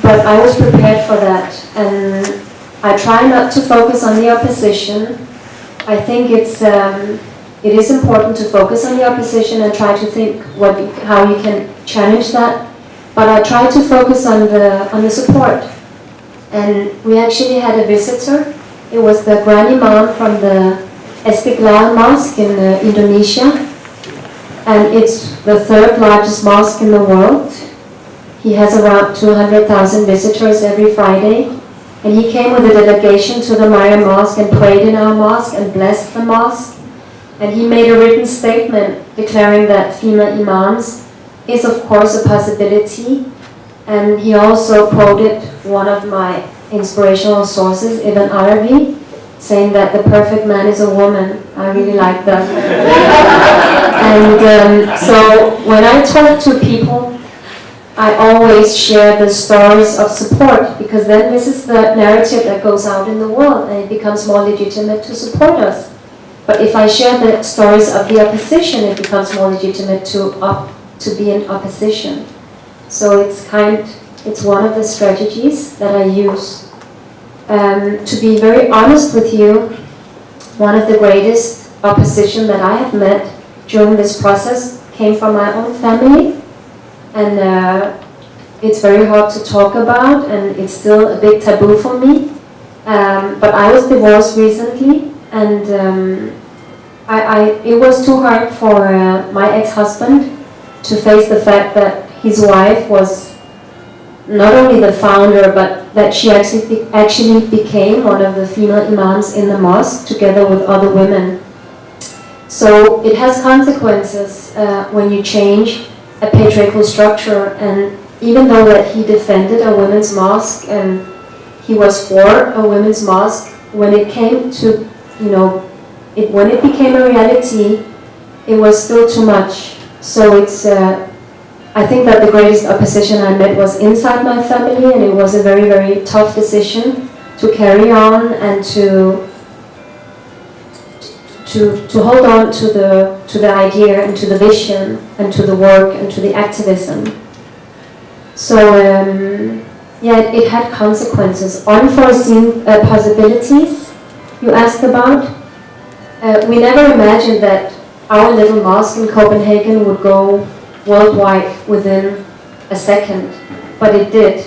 But I was prepared for that, and I try not to focus on the opposition. I think it is important to focus on the opposition and try to think how you can challenge that. But I try to focus on the support And we actually had a visitor. It was the Grand Imam from the Istiqlal Mosque in Indonesia. And it's the third largest mosque in the world. He has around 200,000 visitors every Friday. And he came with a delegation to the Maya Mosque and prayed in our mosque and blessed the mosque. And he made a written statement declaring that female imams is of course a possibility. And he also quoted one of my inspirational sources, Ibn Arabi, saying that the perfect man is a woman. I really like that. And so when I talk to people, I always share the stories of support, because then this is the narrative that goes out in the world and it becomes more legitimate to support us. But if I share the stories of the opposition, it becomes more legitimate to be in opposition. So it's one of the strategies that I use. To be very honest with you, one of the greatest opposition that I have met during this process came from my own family. And it's very hard to talk about, and it's still a big taboo for me. But I was divorced recently, and it was too hard for my ex-husband to face the fact that his wife was not only the founder, but that she actually became one of the female imams in the mosque together with other women. So it has consequences when you change a patriarchal structure, and even though that he defended a women's mosque and he was for a women's mosque, when it came to, when it became a reality, it was still too much. So I think that the greatest opposition I met was inside my family, and it was a very, very tough decision to carry on and to hold on to the idea and to the vision and to the work and to the activism. So it had consequences. Unforeseen possibilities you asked about. We never imagined that our little mosque in Copenhagen would go worldwide within a second, but it did.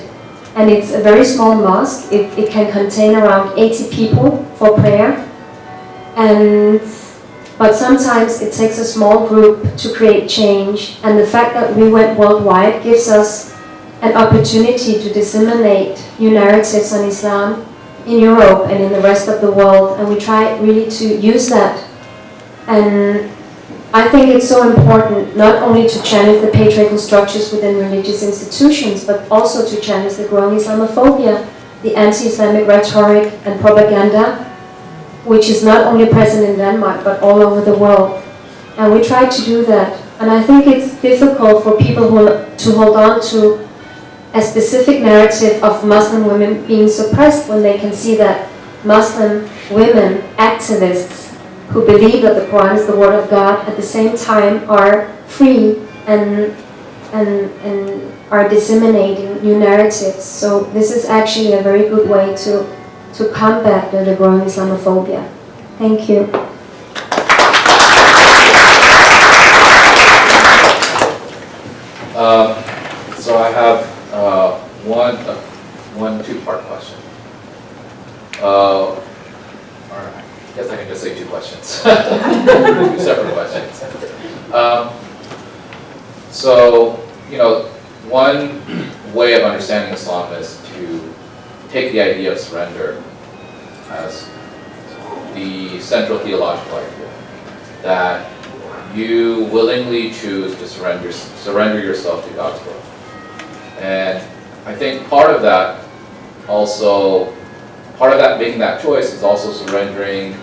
And it's a very small mosque. It can contain around 80 people for prayer. But sometimes it takes a small group to create change, and the fact that we went worldwide gives us an opportunity to disseminate new narratives on Islam in Europe and in the rest of the world, and we try really to use that. And I think it's so important not only to challenge the patriarchal structures within religious institutions, but also to challenge the growing Islamophobia, the anti-Islamic rhetoric and propaganda, which is not only present in Denmark, but all over the world. And we try to do that. And I think it's difficult for people to hold on to a specific narrative of Muslim women being suppressed when they can see that Muslim women, activists, who believe that the Quran is the word of God, at the same time are free and are disseminating new narratives. So this is actually a very good way to combat the growing Islamophobia. Thank you. So I have one two-part question. All right. I guess I can just say two questions. Two separate questions. One way of understanding Islam is to take the idea of surrender as the central theological idea, that you willingly choose to surrender yourself to God's will. And I think part of making that choice is also surrendering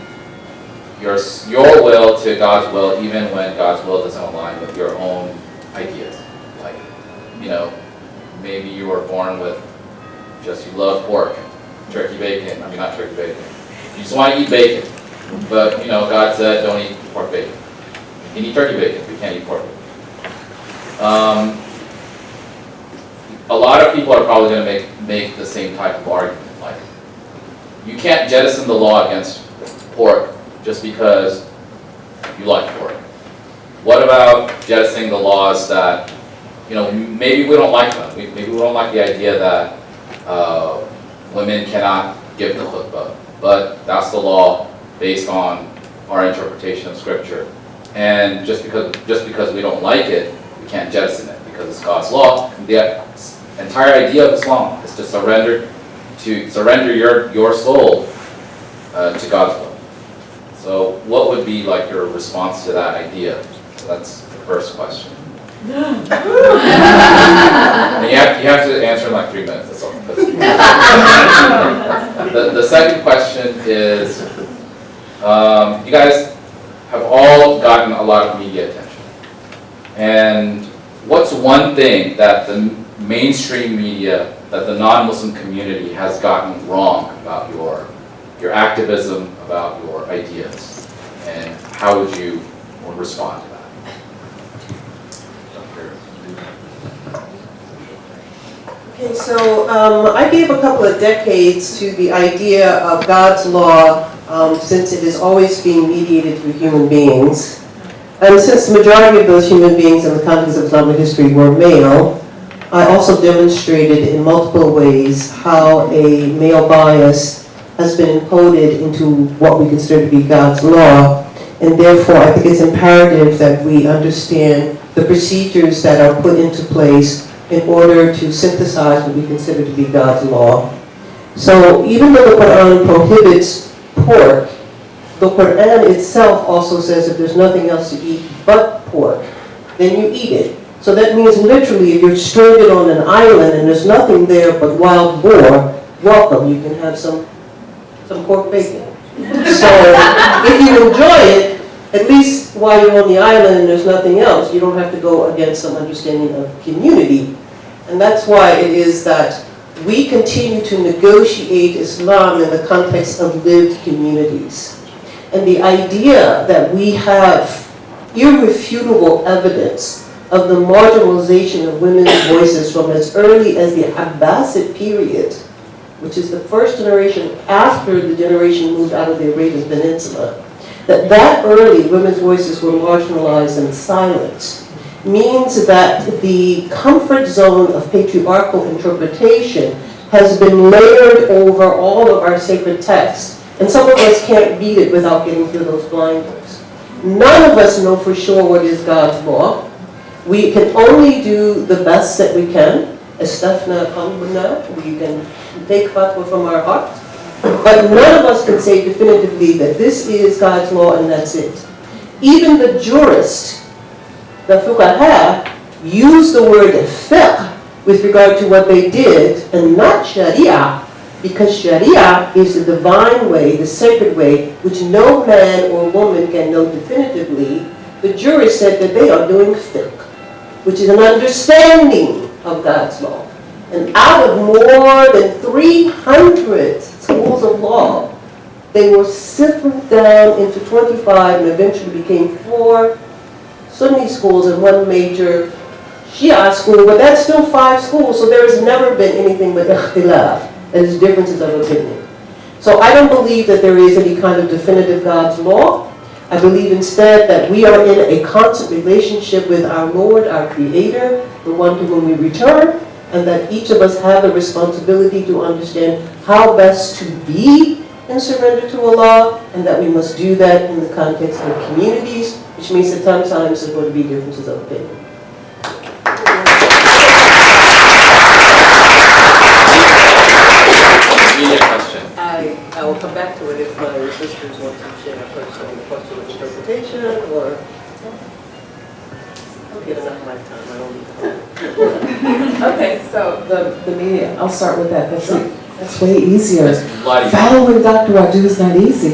your will to God's will, even when God's will doesn't align with your own ideas. Like, maybe you were born with you love pork, not turkey bacon. You just want to eat bacon, but God said don't eat pork bacon. You can eat turkey bacon, but you can't eat pork bacon. A lot of people are probably going to make the same type of argument. Like, you can't jettison the law against pork just because you like pork. What about jettisoning the laws that, maybe we don't like them. Maybe we don't like the idea that women cannot give the khutbah, but that's the law based on our interpretation of scripture. And just because we don't like it, we can't jettison it because it's God's law. The entire idea of Islam is to surrender your soul to God's will. So what would be like your response to that idea? So that's the first question. And you have to answer in like 3 minutes. That's all. The second question is, you guys have all gotten a lot of media attention. And what's one thing that the mainstream media, that the non-Muslim community has gotten wrong about your activism, about your ideas? And how would you respond to that? Okay, so I gave a couple of decades to the idea of God's law since it is always being mediated through human beings. And since the majority of those human beings in the context of Islamic history were male, I also demonstrated in multiple ways how a male bias has been encoded into what we consider to be God's law. And therefore, I think it's imperative that we understand the procedures that are put into place in order to synthesize what we consider to be God's law. So even though the Quran prohibits pork, the Quran itself also says if there's nothing else to eat but pork, then you eat it. So that means literally if you're stranded on an island and there's nothing there but wild boar, welcome, you can have some pork bacon. So if you enjoy it, at least while you're on the island and there's nothing else, you don't have to go against some understanding of community. And that's why it is that we continue to negotiate Islam in the context of lived communities. And the idea that we have irrefutable evidence of the marginalization of women's voices from as early as the Abbasid period, which is the first generation after the generation moved out of the Arabian Peninsula, that early women's voices were marginalized and silenced, means that the comfort zone of patriarchal interpretation has been layered over all of our sacred texts. And some of us can't read it without getting through those blinders. None of us know for sure what is God's law. We can only do the best that we can. Estafna qawluna, we can take fatwa from our heart. But none of us can say definitively that this is God's law and that's it. Even the jurists, the fuqaha, use the word fiqh with regard to what they did and not sharia, because sharia is the divine way, the sacred way, which no man or woman can know definitively. The jurist said that they are doing fiqh, which is an understanding of God's law. And out of more than 300 schools of law, they were sifted down into 25 and eventually became 4 Sunni schools and 1 major Shia school, but that's still 5 schools, so there has never been anything but ikhtilaf, that is differences of opinion. So I don't believe that there is any kind of definitive God's law. I believe instead that we are in a constant relationship with our Lord, our Creator, the one to whom we return, and that each of us have a responsibility to understand how best to be in surrender to Allah, and that we must do that in the context of communities, which means that sometimes there's going to be differences of opinion. I will come back to it if my sisters want to share first on the question of interpretation, or I'll get enough lifetime, I don't need to. Okay, so the media, I'll start with that. That's way easier. Light. Following Dr. Radu is not easy.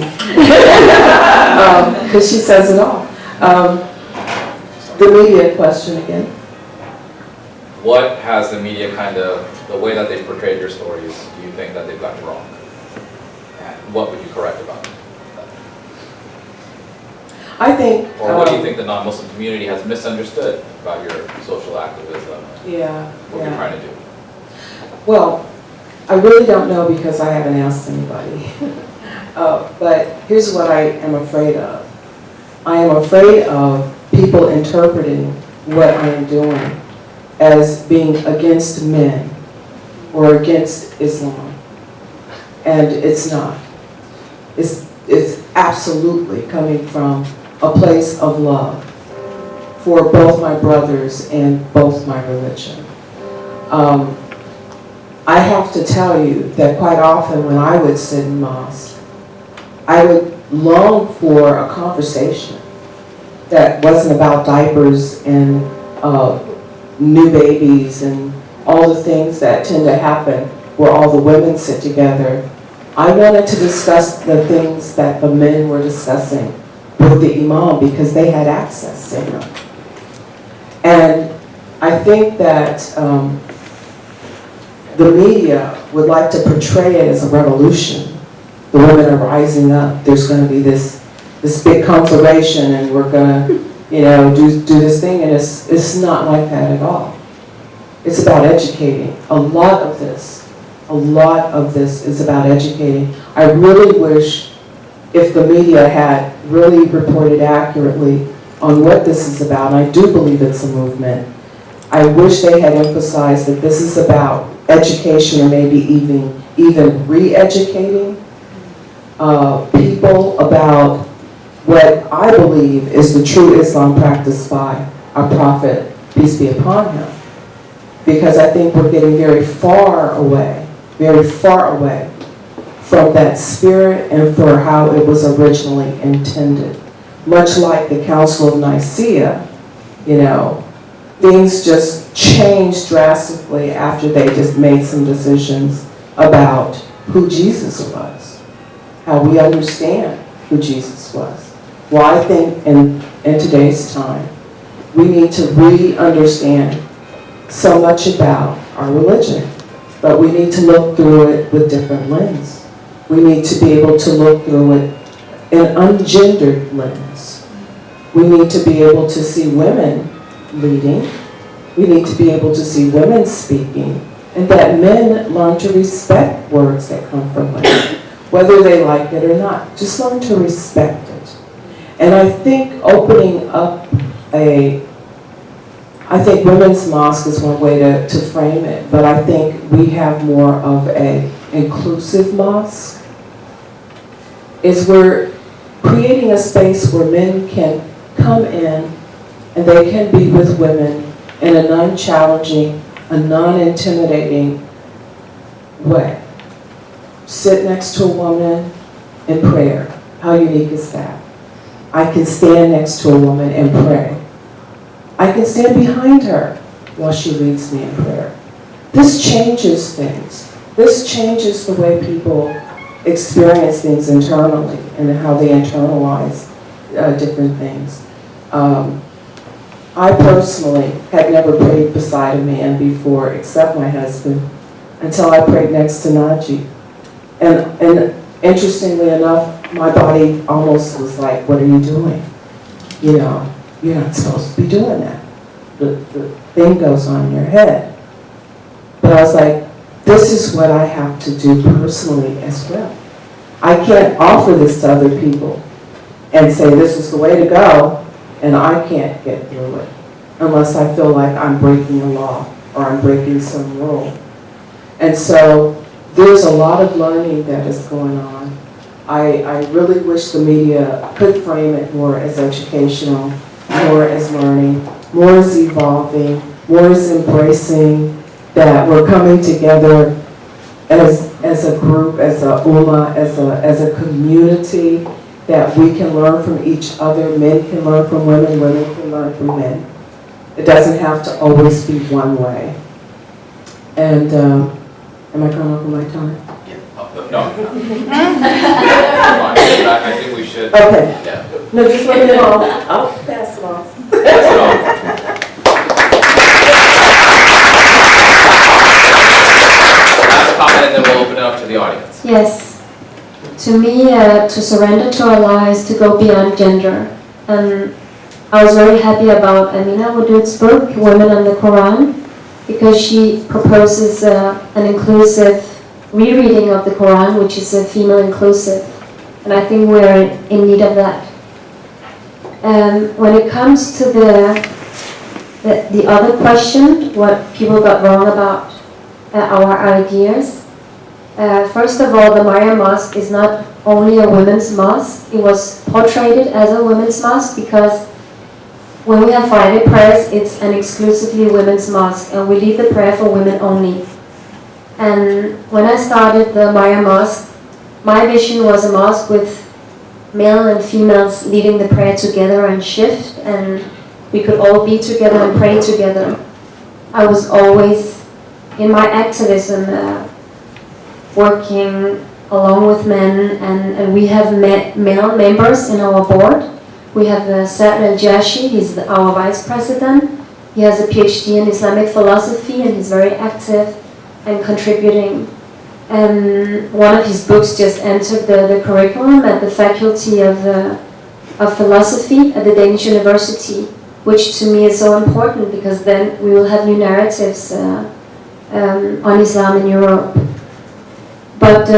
Because she says it all. The media question again. What has the media the way that they've portrayed your stories, do you think that they've gotten wrong? And what would you correct about it? I think... Or what do you think the non-Muslim community has misunderstood about your social activism? Yeah. What you're trying to do? Well, I really don't know because I haven't asked anybody. But here's what I am afraid of. I am afraid of people interpreting what I am doing as being against men or against Islam. And it's not. It's absolutely coming from a place of love for both my brothers and both my religion. I have to tell you that quite often when I would sit in mosque, I would long for a conversation that wasn't about diapers and new babies and all the things that tend to happen where all the women sit together. I wanted to discuss the things that the men were discussing with the Imam because they had access to him. And I think that the media would like to portray it as a revolution. The women are rising up. There's going to be this big conflagration, and we're going to, do this thing. And it's not like that at all. It's about educating. A lot of this is about educating. I really wish if the media had really reported accurately on what this is about, and I do believe it's a movement. I wish they had emphasized that this is about education, or maybe even re-educating people about what I believe is the true Islam practiced by our Prophet, peace be upon him. Because I think we're getting very far away from that spirit and for how it was originally intended. Much like the Council of Nicaea, things just changed drastically after they just made some decisions about who Jesus was, how we understand who Jesus was. Well, I think in today's time, we need to re-understand so much about our religion, but we need to look through it with different lens. We need to be able to look through it in an ungendered lens. We need to be able to see women leading. We need to be able to see women speaking, and that men learn to respect words that come from women, whether they like it or not. Just learn to respect it. And I think opening up I think women's mosque is one way to frame it, but I think we have more of a inclusive mosque. We're creating a space where men can come in and they can be with women in a non-challenging, a non-intimidating way. Sit next to a woman in prayer. How unique is that? I can stand next to a woman and pray. I can stand behind her while she leads me in prayer. This changes things. This changes the way people experience things internally and how they internalize different things. I personally had never prayed beside a man before, except my husband, until I prayed next to Najee. And interestingly enough, my body almost was like, what are you doing? You're not supposed to be doing that. The thing goes on in your head. But I was like, this is what I have to do personally as well. I can't offer this to other people and say this is the way to go, and I can't get through it unless I feel like I'm breaking a law or I'm breaking some rule. And so there's a lot of learning that is going on. I really wish the media could frame it more as educational, more as learning, more as evolving, more as embracing that we're coming together as a group, as a ummah, as a community, that we can learn from each other. Men can learn from women, women can learn from men. It doesn't have to always be one way. And am I going over my time? No. I think we should. Okay. Yeah. No, just let me know. I'll pass it off. Pass it on. Last comment, and then we'll open it up to the audience. Yes. To me, to surrender to Allah is to go beyond gender. And I was very happy about Amina Wadud's book, Women and the Quran, because she proposes an inclusive rereading of the Quran, which is a female inclusive. And I think we're in need of that. When it comes to the other question, what people got wrong about our ideas, First of all, the Maria Mosque is not only a women's mosque. It was portrayed as a women's mosque because when we have Friday prayers, it's an exclusively women's mosque, and we leave the prayer for women only. And when I started the Maria Mosque, my vision was a mosque with male and females leading the prayer together and shift, and we could all be together and pray together. I was always, in my activism, working along with men, and we have male members in our board. We have Saad Al-Jashi, he's our vice president. He has a PhD in Islamic philosophy and he's very active and contributing. And one of his books just entered the curriculum at the Faculty of Philosophy at the Danish University, which to me is so important because then we will have new narratives on Islam in Europe. But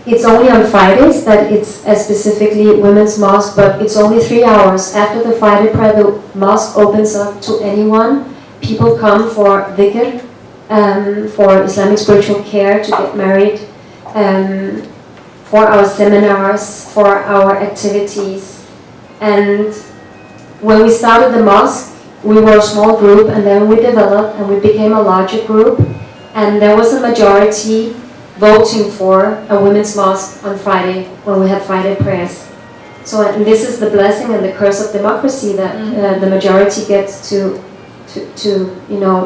it's only on Fridays that it's a specifically women's mosque, but it's only 3 hours. After the Friday prayer, the mosque opens up to anyone. People come for dhikr, for Islamic spiritual care, to get married, for our seminars, for our activities. And when we started the mosque, we were a small group, and then we developed and we became a larger group. And there was a majority voting for a women's mosque on Friday when we had Friday prayers. So and this is the blessing and the curse of democracy that the majority gets to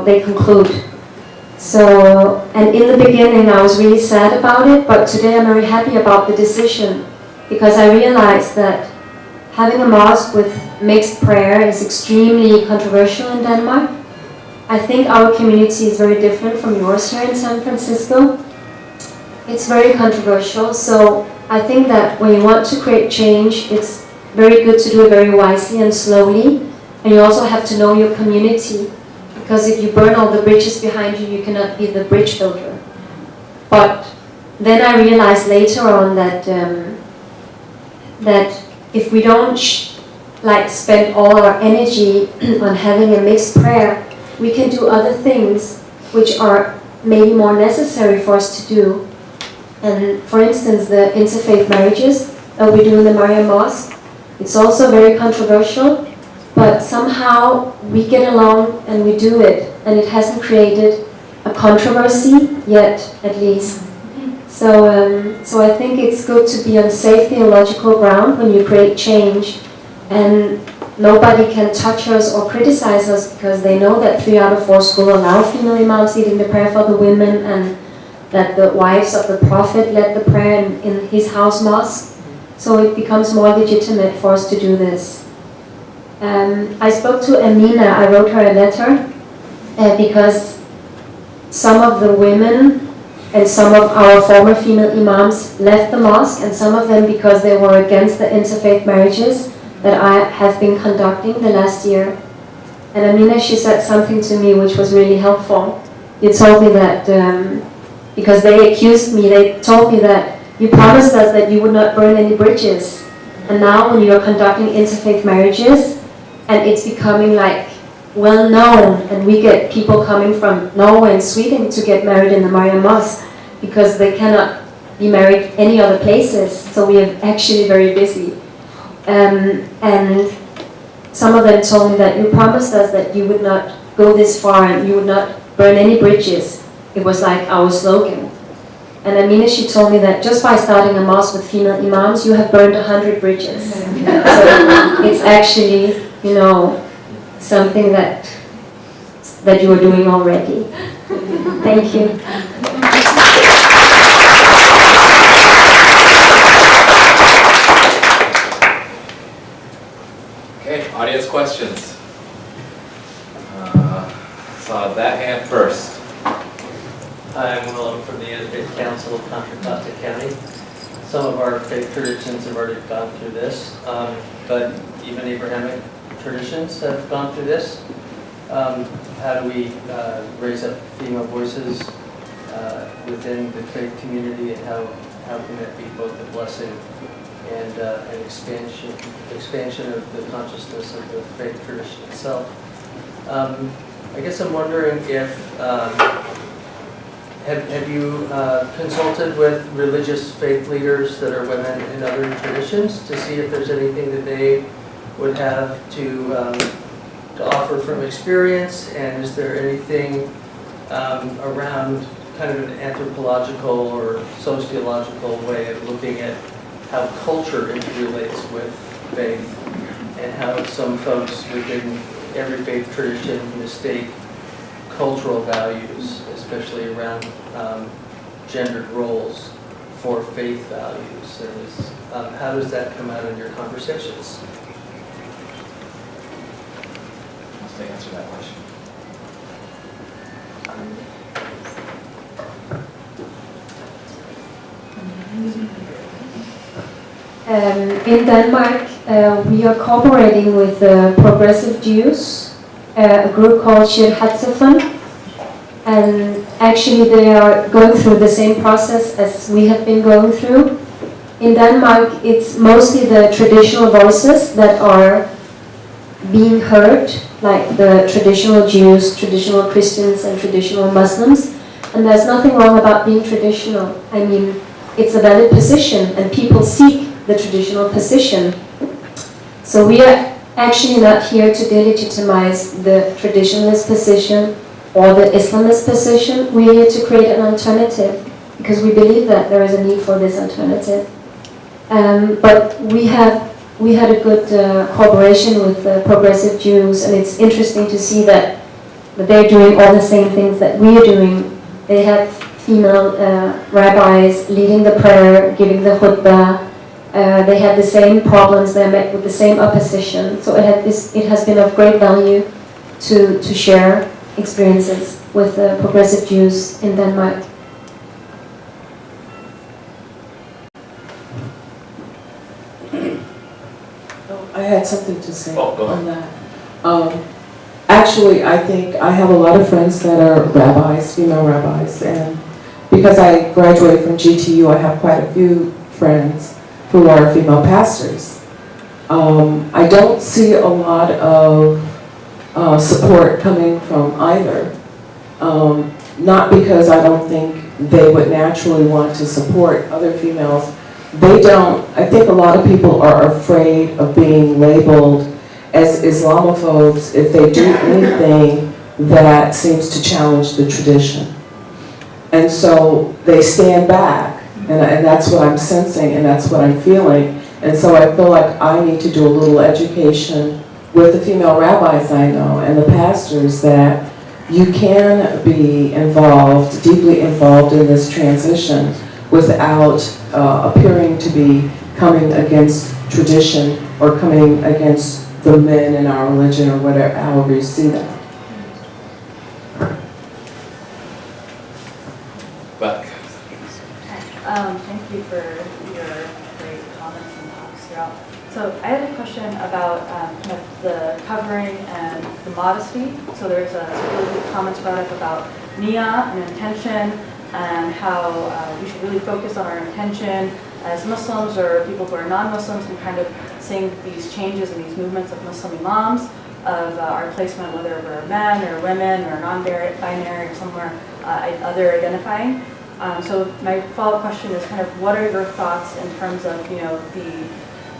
they conclude. So, and in the beginning I was really sad about it, but today I'm very happy about the decision because I realized that having a mosque with mixed prayer is extremely controversial in Denmark. I think our community is very different from yours here in San Francisco. It's very controversial, so I think that when you want to create change, it's very good to do it very wisely and slowly, and you also have to know your community, because if you burn all the bridges behind you, you cannot be the bridge builder. But then I realized later on that that if we don't spend all our energy on having a mixed prayer, we can do other things which are maybe more necessary for us to do. And for instance, the interfaith marriages that we do in the Maria Mosque, it's also very controversial, but somehow we get along and we do it, and it hasn't created a controversy yet, at least. So I think it's good to be on safe theological ground when you create change, and nobody can touch us or criticize us because they know that 3 out of 4 schools allow female imams leading the prayer for the women, and that the wives of the Prophet led the prayer in his house mosque. So it becomes more legitimate for us to do this. I spoke to Amina, I wrote her a letter because some of the women and some of our former female imams left the mosque, and some of them because they were against the interfaith marriages that I have been conducting the last year. And Amina, she said something to me which was really helpful. You told me that because they accused me, they told me that you promised us that you would not burn any bridges. And now when you're conducting interfaith marriages, and it's becoming like well known, and we get people coming from Norway and Sweden to get married in the Maria Mosque because they cannot be married any other places, so we are actually very busy. And some of them told me that you promised us that you would not go this far and you would not burn any bridges. It was like our slogan. And Amina, she told me that just by starting a mosque with female imams, you have burned 100 bridges. So it's actually, something that you are doing already. Thank you. Okay, audience questions. Saw that hand first. Hi, I'm Willem from the Interfaith Council of Contra Costa County. Some of our faith traditions have already gone through this, but even Abrahamic traditions have gone through this. How do we raise up female voices within the faith community, and how can that be both a blessing and an expansion of the consciousness of the faith tradition itself? I guess I'm wondering if Have you consulted with religious faith leaders that are women in other traditions to see if there's anything that they would have to offer from experience? And is there anything around kind of an anthropological or sociological way of looking at how culture interrelates with faith, and how some folks within every faith tradition mistake cultural values, especially around gendered roles, for faith values? And how does that come out in your conversations? Let's answer that question. In Denmark, we are cooperating with the Progressive Jews, a group called Shirhatsefen, and actually they are going through the same process as we have been going through. In Denmark, it's mostly the traditional voices that are being heard, like the traditional Jews, traditional Christians, and traditional Muslims. And there's nothing wrong about being traditional. I mean, it's a valid position, and people seek the traditional position. So we are actually not here to delegitimize the traditionalist position or the Islamist position. We're here to create an alternative, because we believe that there is a need for this alternative. But we had a good cooperation with the Progressive Jews, and it's interesting to see that they're doing all the same things that we are doing. They have female rabbis leading the prayer, giving the khutbah. They had the same problems, they met with the same opposition. So it has been of great value to share experiences with the Progressive Jews in Denmark. I had something to say Oh, go ahead. on that. Actually, I think I have a lot of friends that are rabbis, female rabbis, and because I graduated from GTU, I have quite a few friends who are female pastors. I don't see a lot of support coming from either. Not because I don't think they would naturally want to support other females. They don't. I think a lot of people are afraid of being labeled as Islamophobes if they do anything that seems to challenge the tradition. And so they stand back, and that's what I'm sensing, and that's what I'm feeling. And so I feel like I need to do a little education with the female rabbis I know and the pastors that you can be involved, deeply involved in this transition without appearing to be coming against tradition or coming against the men in our religion or whatever, however you see that. But Thank you for your great comments and talks throughout. So I had a question about kind of the covering and the modesty. So there's some really good comments brought up about niyyah and intention, and how we should really focus on our intention as Muslims or people who are non-Muslims, and kind of seeing these changes and these movements of Muslim imams, of our placement, whether we're men or women or non-binary or somewhere other identifying. So my follow-up question is kind of what are your thoughts in terms of, you know, the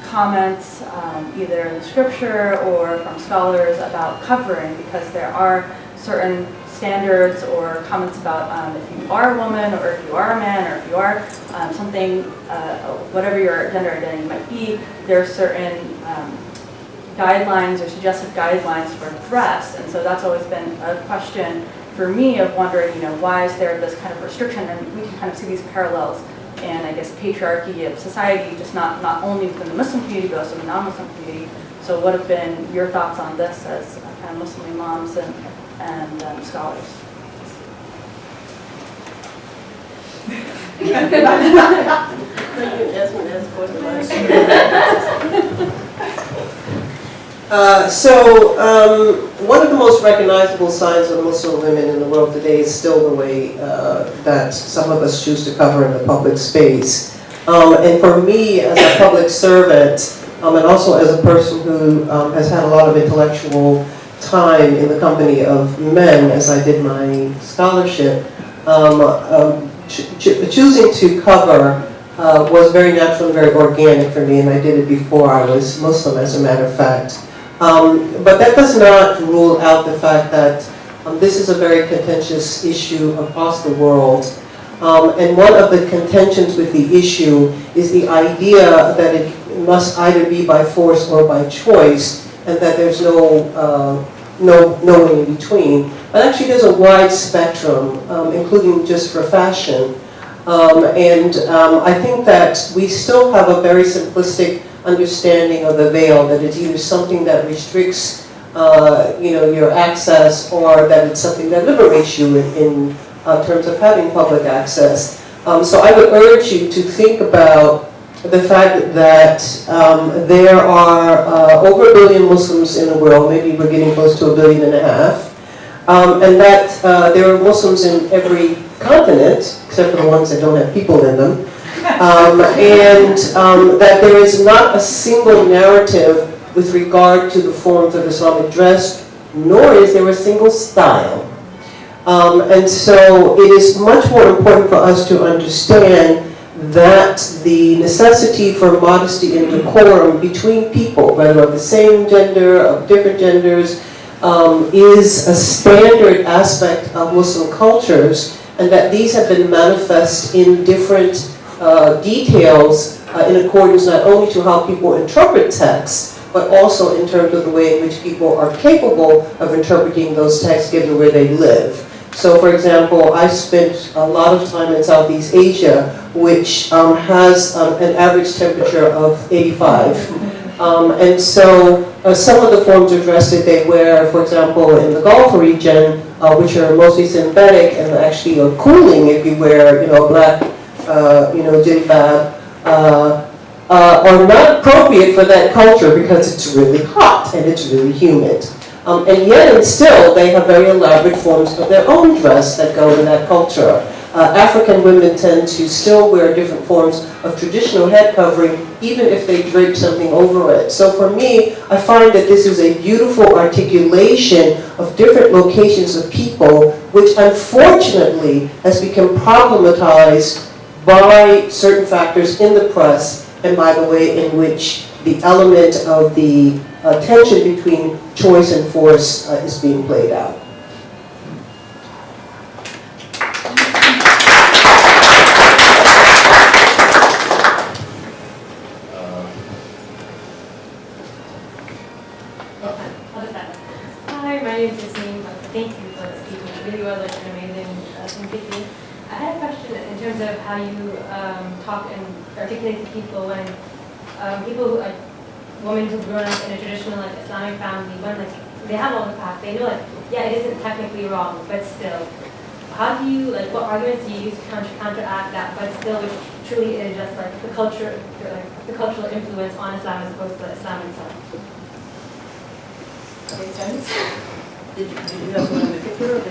comments either in the scripture or from scholars about covering, because there are certain standards or comments about if you are a woman or if you are a man or if you are something, whatever your gender identity might be, there are certain guidelines or suggested guidelines for dress. And so that's always been a question for me of wondering, you know, why is there this kind of restriction? And we can kind of see these parallels in, I guess, patriarchy of society, just not only within the Muslim community, but also the non-Muslim community. So what have been your thoughts on this as kind of Muslim imams and scholars? One of the most recognizable signs of Muslim women in the world today is still the way that some of us choose to cover in the public space. And for me, as a public servant, and also as a person who has had a lot of intellectual time in the company of men as I did my scholarship, choosing to cover was very natural and very organic for me, and I did it before I was Muslim, as a matter of fact. But that does not rule out the fact that this is a very contentious issue across the world. And one of the contentions with the issue is the idea that it must either be by force or by choice, and that there's no way in between. But actually there's a wide spectrum, including just for fashion. I think that we still have a very simplistic understanding of the veil, that it's either something that restricts your access, or that it's something that liberates you in terms of having public access. So I would urge you to think about the fact that there are over 1 billion Muslims in the world, maybe we're getting close to 1.5 billion, and that there are Muslims in every continent, except for the ones that don't have people in them, and that there is not a single narrative with regard to the forms of Islamic dress, nor is there a single style. And so it is much more important for us to understand that the necessity for modesty and decorum between people, whether of the same gender, of different genders, is a standard aspect of Muslim cultures, and that these have been manifest in different details in accordance not only to how people interpret texts, but also in terms of the way in which people are capable of interpreting those texts given where they live. So for example, I spent a lot of time in Southeast Asia, which has an average temperature of 85. And so some of the forms of dress that they wear, for example, in the Gulf region, which are mostly synthetic and actually are cooling if you wear, a black, jilbab, are not appropriate for that culture because it's really hot and it's really humid. And yet and still, they have very elaborate forms of their own dress that go in that culture. African women tend to still wear different forms of traditional head covering, even if they drape something over it. So for me, I find that this is a beautiful articulation of different locations of people, which unfortunately has become problematized by certain factors in the press and by the way in which the element of the tension between choice and force is being played out. Hi, my name is Imam. Thank you for speaking. It really was an amazing speaking. I had a question in terms of how you talk and articulate to people when people who women who've grown up in a traditional Islamic family, when they have all the facts, they know yeah, it isn't technically wrong, but still, how do you what arguments do you use to counteract that, but still, which truly is just the culture, the cultural influence on Islam as opposed to Islam itself? That makes sense. Did you have someone in particular?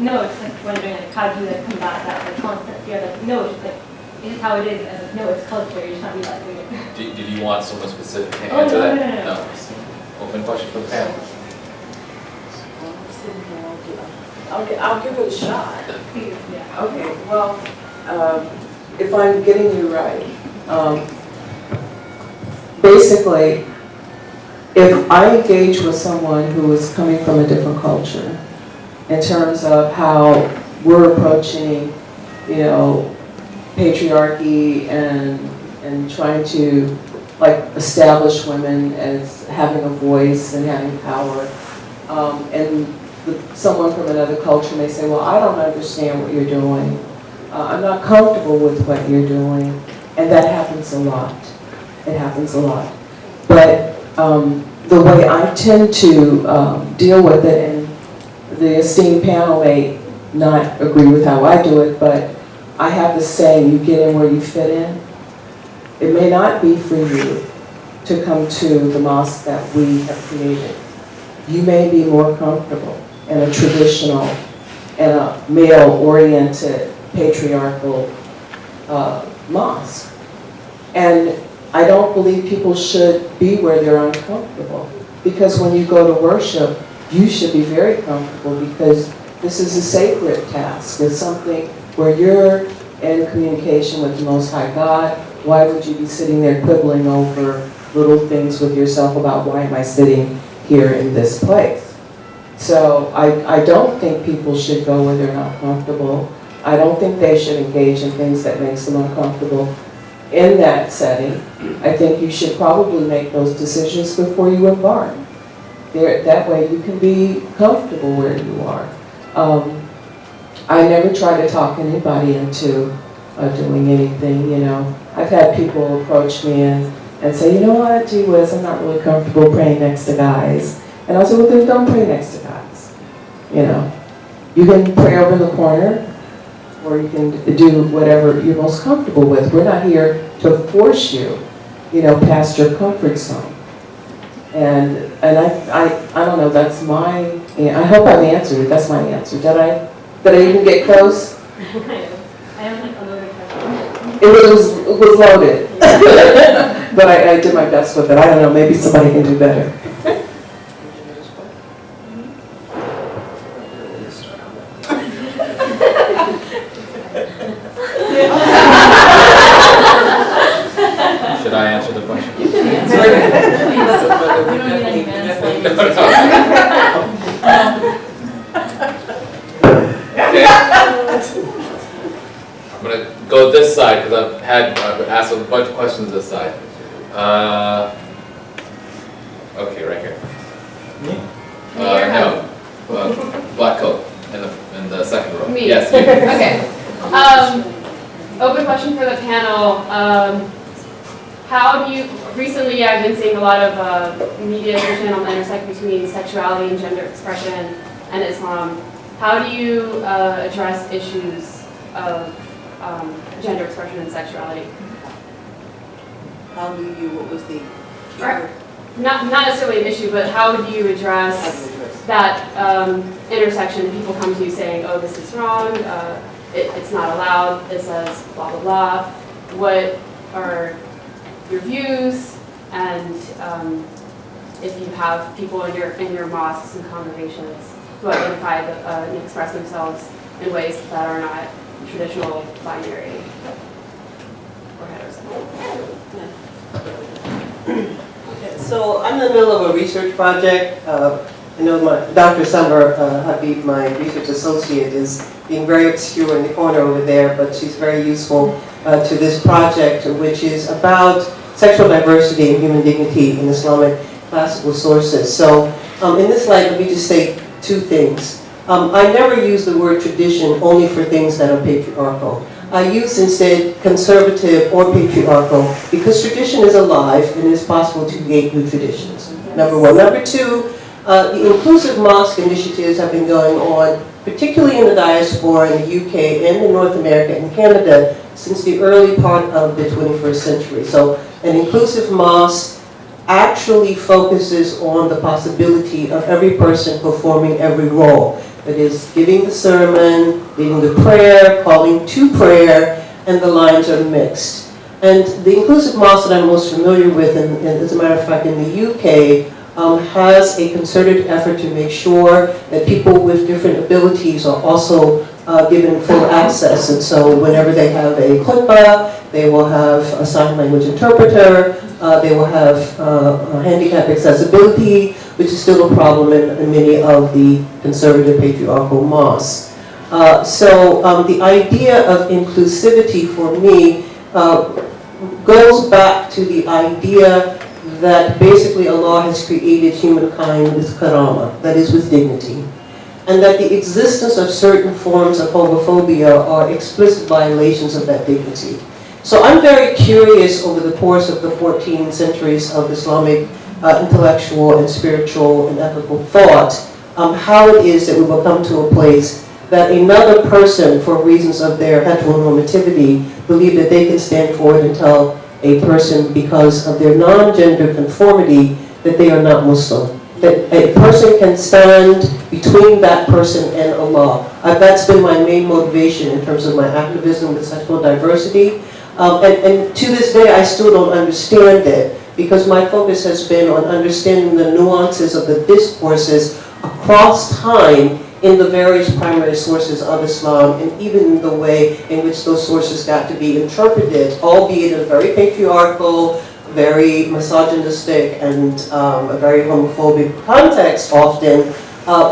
No, it's wondering how do you combat that constant fear no, it's this is how it is, no, it's culture, you're just not realizing it. Did you want someone specific to Oh, answer no, that? no. Open question for the panel. Okay, I'll give it a shot. Please, yeah. Okay, well, if I'm getting you right, basically, if I engage with someone who is coming from a different culture, in terms of how we're approaching, patriarchy and trying to establish women as having a voice and having power, and someone from another culture may say, well, I don't understand what you're doing. I'm not comfortable with what you're doing. And that happens a lot. It happens a lot. But the way I tend to deal with it, and the esteemed panel may not agree with how I do it, but I have the saying, you get in where you fit in. It may not be for you to come to the mosque that we have created. You may be more comfortable in a traditional and a male-oriented patriarchal mosque. And I don't believe people should be where they're uncomfortable. Because when you go to worship, you should be very comfortable because This is a sacred task. It's something where you're in communication with the Most High God. Why would you be sitting there quibbling over little things with yourself about why am I sitting here in this place? So I don't think people should go where they're not comfortable. I don't think they should engage in things that makes them uncomfortable in that setting. I think you should probably make those decisions before you embark. That way you can be comfortable where you are. I never try to talk anybody into doing anything, you know. I've had people approach me and say, you know what, gee whiz, I'm not really comfortable praying next to guys. And I said, well then don't pray next to guys. You know, you can pray over in the corner, or you can do whatever you're most comfortable with. We're not here to force you, you know, past your comfort zone. And I don't know, that's my, I hope I've answered it, that's my answer. Did I even get close? I have like a loaded question. It was loaded. But I did my best with it. I don't know, maybe somebody can do better. Should I answer the question? You don't need any mansplaining. Okay. I'm gonna go this side because I've asked a bunch of questions this side. Okay, right here. No, black coat in the second row. Me. Yes. You. Okay. Open question for the panel. How do you, recently I've been seeing a lot of media attention on the intersection between sexuality and gender expression and Islam. How do you address issues of gender expression and sexuality? How do you, what was the key Right. word? Not necessarily an issue, but how do you How address do you address it? that intersection? People come to you saying, oh, this is wrong, it's not allowed, it says blah, blah, blah. What are your views? And if you have people in your mosques and congregations who identify and express themselves in ways that are not traditional binary or heterosexual. So I'm in the middle of a research project. I know Dr. Summer Habib, my research associate, is being very obscure in the corner over there, but she's very useful to this project, which is about sexual diversity and human dignity in Islamic classical sources. So in this light, let me just say two things. I never use the word tradition only for things that are patriarchal. I use instead conservative or patriarchal because tradition is alive and it is possible to create new traditions. Number one. Number two, the inclusive mosque initiatives have been going on, particularly in the diaspora in the UK and in North America and Canada since the early part of the 21st century. So an inclusive mosque actually focuses on the possibility of every person performing every role. That is, giving the sermon, leading the prayer, calling to prayer, and the lines are mixed. And the inclusive mosque that I'm most familiar with, and as a matter of fact in the UK, has a concerted effort to make sure that people with different abilities are also given full access. And so whenever they have a khutbah, they will have a sign language interpreter, they will have handicap accessibility, which is still a problem in many of the conservative patriarchal mosques. So the idea of inclusivity for me goes back to the idea that basically Allah has created humankind with karama, that is with dignity, and that the existence of certain forms of homophobia are explicit violations of that dignity. So I'm very curious over the course of the 14 centuries of Islamic intellectual and spiritual and ethical thought, how it is that we will come to a place that another person, for reasons of their heteronormativity, believe that they can stand forward and tell a person because of their non-gender conformity that they are not Muslim. That a person can stand between that person and Allah. That's been my main motivation in terms of my activism with sexual diversity. And to this day, I still don't understand it because my focus has been on understanding the nuances of the discourses across time in the various primary sources of Islam, and even the way in which those sources got to be interpreted, albeit in a very patriarchal, very misogynistic, and a very homophobic context often.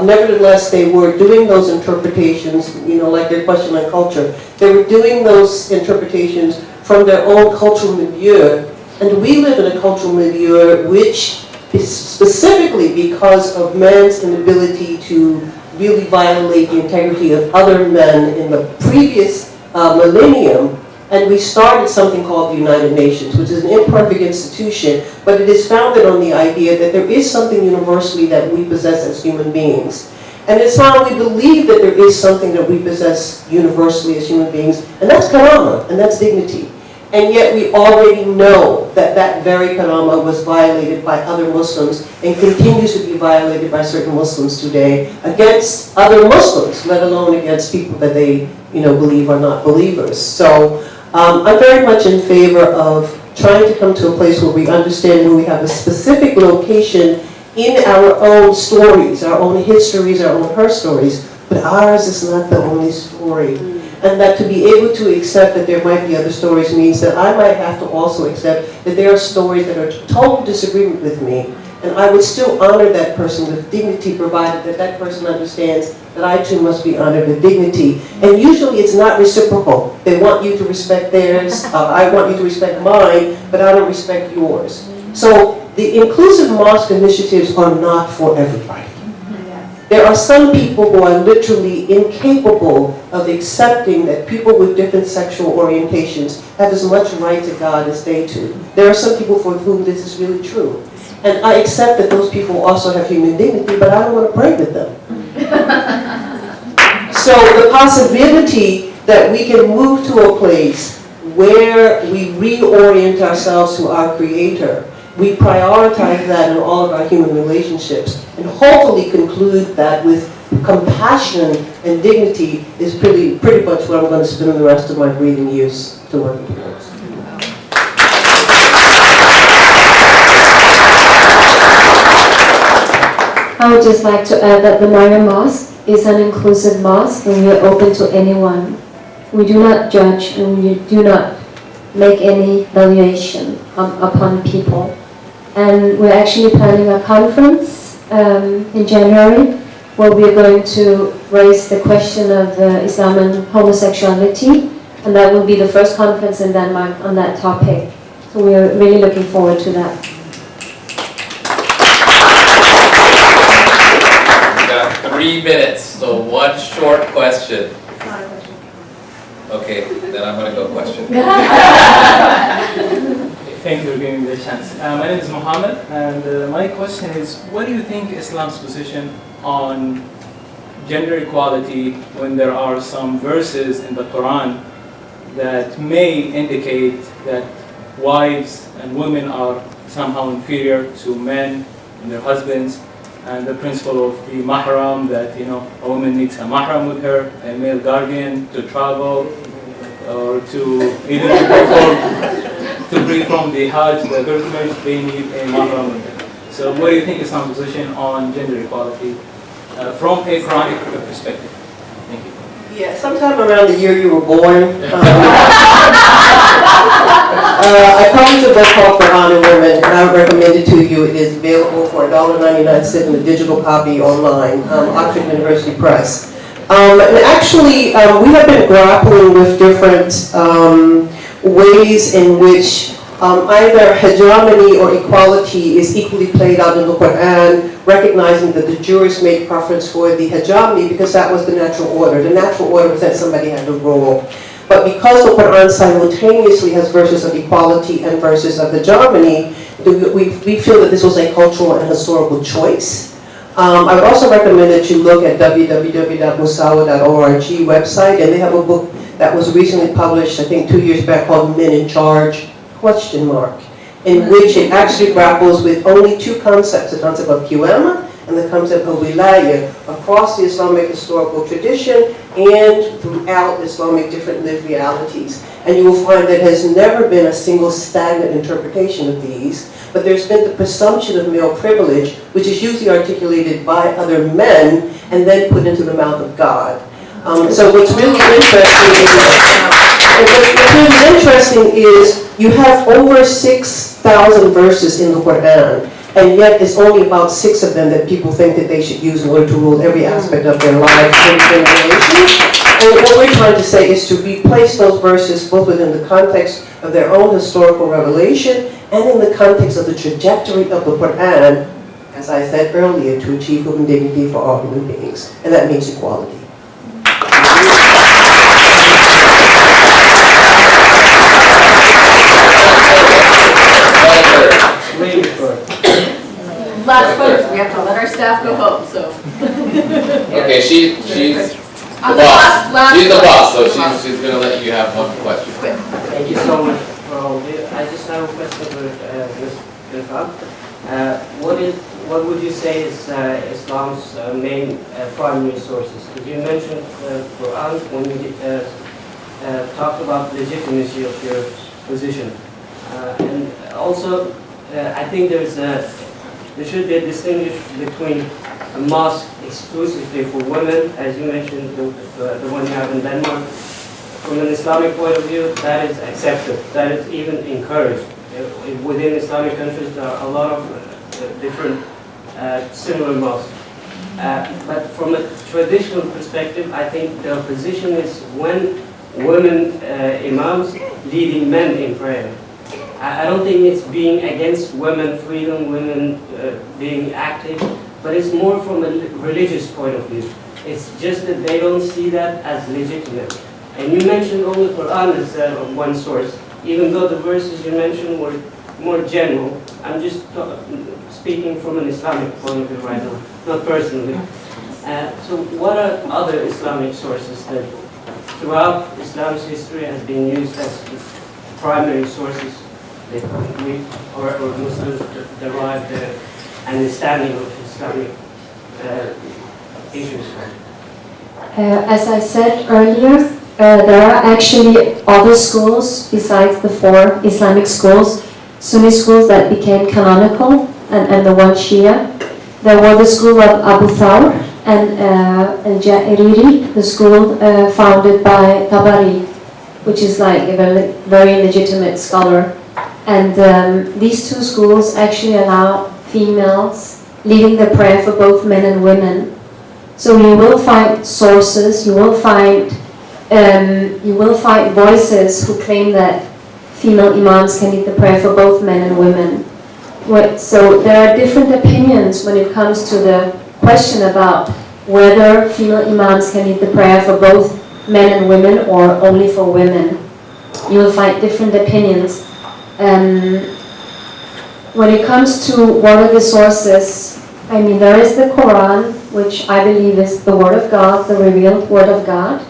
Nevertheless, they were doing those interpretations, like your question on culture, they were doing those interpretations from their own cultural milieu. And we live in a cultural milieu which is specifically because of man's inability to really violate the integrity of other men in the previous millennium. And we started something called the United Nations, which is an imperfect institution, but it is founded on the idea that there is something universally that we possess as human beings. And in Islam, we believe that there is something that we possess universally as human beings, and that's karama, and that's dignity. And yet we already know that that very karama was violated by other Muslims and continues to be violated by certain Muslims today against other Muslims, let alone against people that they believe are not believers. So I'm very much in favor of trying to come to a place where we understand where we have a specific location in our own stories, our own histories, our own her stories, but ours is not the only story. And that to be able to accept that there might be other stories means that I might have to also accept that there are stories that are in total disagreement with me. And I would still honor that person with dignity, provided that that person understands that I too must be honored with dignity. And usually it's not reciprocal. They want you to respect theirs, I want you to respect mine, but I don't respect yours. So the inclusive mosque initiatives are not for everybody. There are some people who are literally incapable of accepting that people with different sexual orientations have as much right to God as they do. There are some people for whom this is really true. And I accept that those people also have human dignity, but I don't want to pray with them. So the possibility that we can move to a place where we reorient ourselves to our Creator, we prioritize that in all of our human relationships, and hopefully conclude that with compassion and dignity is pretty much what I'm going to spend the rest of my breathing years to work towards. I would just like to add that the Maya Mosque is an inclusive mosque and we are open to anyone. We do not judge and we do not make any valuation upon people. And we're actually planning a conference in January where we're going to raise the question of Islam and homosexuality, and that will be the first conference in Denmark on that topic. So we are really looking forward to that. We got 3 minutes, so one short question. Okay, then I'm gonna go question. Thank you for giving me the chance. My name is Mohammed, and my question is, what do you think Islam's position on gender equality when there are some verses in the Quran that may indicate that wives and women are somehow inferior to men and their husbands, and the principle of the mahram, that a woman needs a mahram with her, a male guardian to travel or to either to perform to bring from the Hajj, the pilgrimage, they need a mahram with them. So what do you think Islam's position on gender equality from a Quranic perspective? Thank you. Yeah, sometime around the year you were born, I published a book called Quran and Women, and I would recommend it to you. It is available for $1.99 in the digital copy online, Oxford University Press. And actually, we have been grappling with different ways in which either hegemony or equality is equally played out in the Quran, recognizing that the jurists made preference for the hegemony because that was the natural order. The natural order was that somebody had to rule. But because the Quran simultaneously has verses of equality and verses of hegemony, we feel that this was a cultural and historical choice. I would also recommend that you look at www.musawa.org website, and they have a book that was recently published, I think 2 years back, called Men in Charge, ? In which it actually grapples with only 2 concepts, the concept of QM and the concept of wilaya across the Islamic historical tradition and throughout Islamic different lived realities. And you will find that has never been a single stagnant interpretation of these, but there's been the presumption of male privilege, which is usually articulated by other men and then put into the mouth of God. So what's really interesting is you have over 6,000 verses in the Quran, and yet it's only about 6 of them that people think that they should use in order to rule every aspect of their lives and relations. And what we're trying to say is to replace those verses both within the context of their own historical revelation and in the context of the trajectory of the Quran, as I said earlier, to achieve human dignity for all human beings, and that means equality. Last question, we have to let our staff go home, so. Okay, she's the I'm boss. last She's the boss, so question. she's gonna let you have one question. Thank you so much for all this. I just have a question for Mr. Imam. What would you say is Islam's main primary sources? Because you mentioned Quran when you talked about the legitimacy of your position, and also I think there should be a distinction between a mosque exclusively for women, as you mentioned, the one you have in Denmark. From an Islamic point of view, that is accepted, that is even encouraged. Within Islamic countries, there are a lot of different similar mosques. But from a traditional perspective, I think the position is when women imams leading men in prayer. I don't think it's being against women freedom, women being active, but it's more from a religious point of view. It's just that they don't see that as legitimate. And you mentioned only Quran as one source, even though the verses you mentioned were more general. I'm just speaking from an Islamic point of view right now, not personally. So what are other Islamic sources that throughout Islam's history has been used as primary sources that we or Muslims derive their understanding of Islamic issues from? As I said earlier, there are actually other schools besides the 4 Islamic schools, Sunni schools that became canonical, and the one Shia. There was the school of Abu Thawr and Al-Ja'iriri, the school founded by Tabari, which is like a very, very legitimate scholar. And these 2 schools actually allow females leading the prayer for both men and women. So you will find sources, you will find voices who claim that female imams can lead the prayer for both men and women. So there are different opinions when it comes to the question about whether female imams can lead the prayer for both men and women or only for women. You will find different opinions. When it comes to what are the sources, I mean, there is the Quran, which I believe is the Word of God, the revealed Word of God.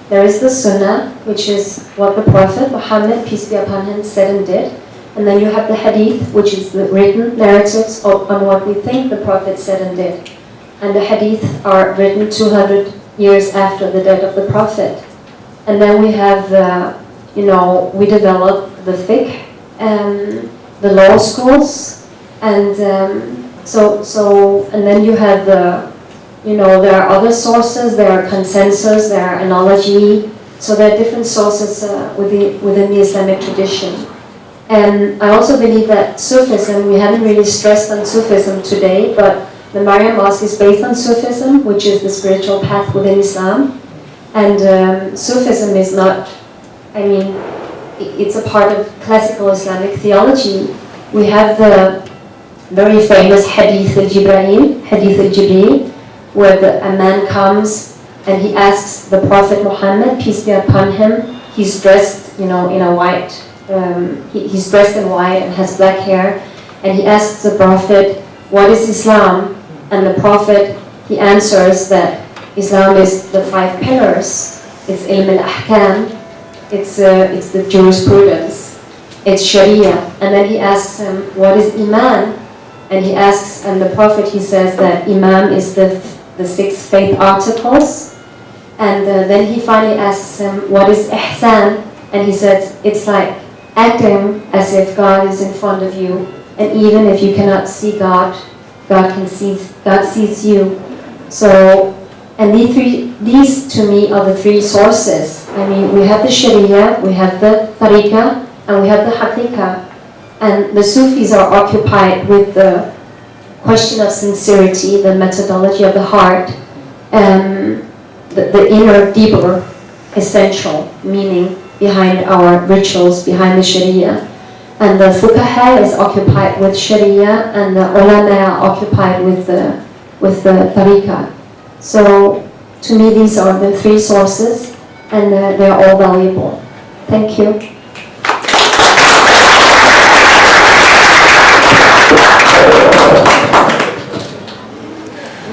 There is the Sunnah, which is what the Prophet Muhammad, peace be upon him, said and did. And then you have the Hadith, which is the written narratives on what we think the Prophet said and did. And the Hadith are written 200 years after the death of the Prophet. And then we have, we developed the fiqh, the law schools, and and then you have there are other sources, there are consensus, there are analogy, so there are different sources within the Islamic tradition. And I also believe that Sufism, we haven't really stressed on Sufism today, but the Maryam Mosque is based on Sufism, which is the spiritual path within Islam. And Sufism is not, it's a part of classical Islamic theology. We have the very famous Hadith al-Jibreel, where a man comes and he asks the Prophet Muhammad, peace be upon him, he's dressed, in a white, he's dressed in white and has black hair, and he asks the Prophet, what is Islam? And the Prophet, he answers that Islam is the 5 pillars. It's ilm al-ahkam, it's the jurisprudence, it's sharia. And then he asks him, what is iman? and he asks, and the Prophet, he says that Imam is the 6 faith articles. And then he finally asks him, what is ihsan? And he says, it's like acting as if God is in front of you, and even if you cannot see God, God sees you. So, and these to me are the 3 sources. I mean, we have the Sharia, we have the Tariqah, and we have the Haqiqah. And the Sufis are occupied with the question of sincerity, the methodology of the heart, and the inner, deeper, essential meaning behind our rituals, behind the Sharia. And the Fuqaha is occupied with Sharia, and the Ulama are occupied with the Tariqah. So, to me, these are the 3 sources, and they're all valuable. Thank you.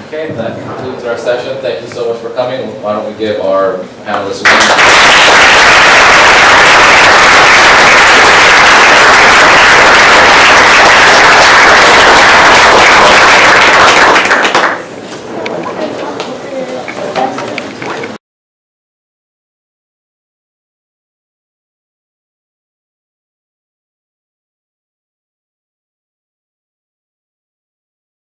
Okay, that concludes our session. Thank you so much for coming. Why don't we give our panelists a round.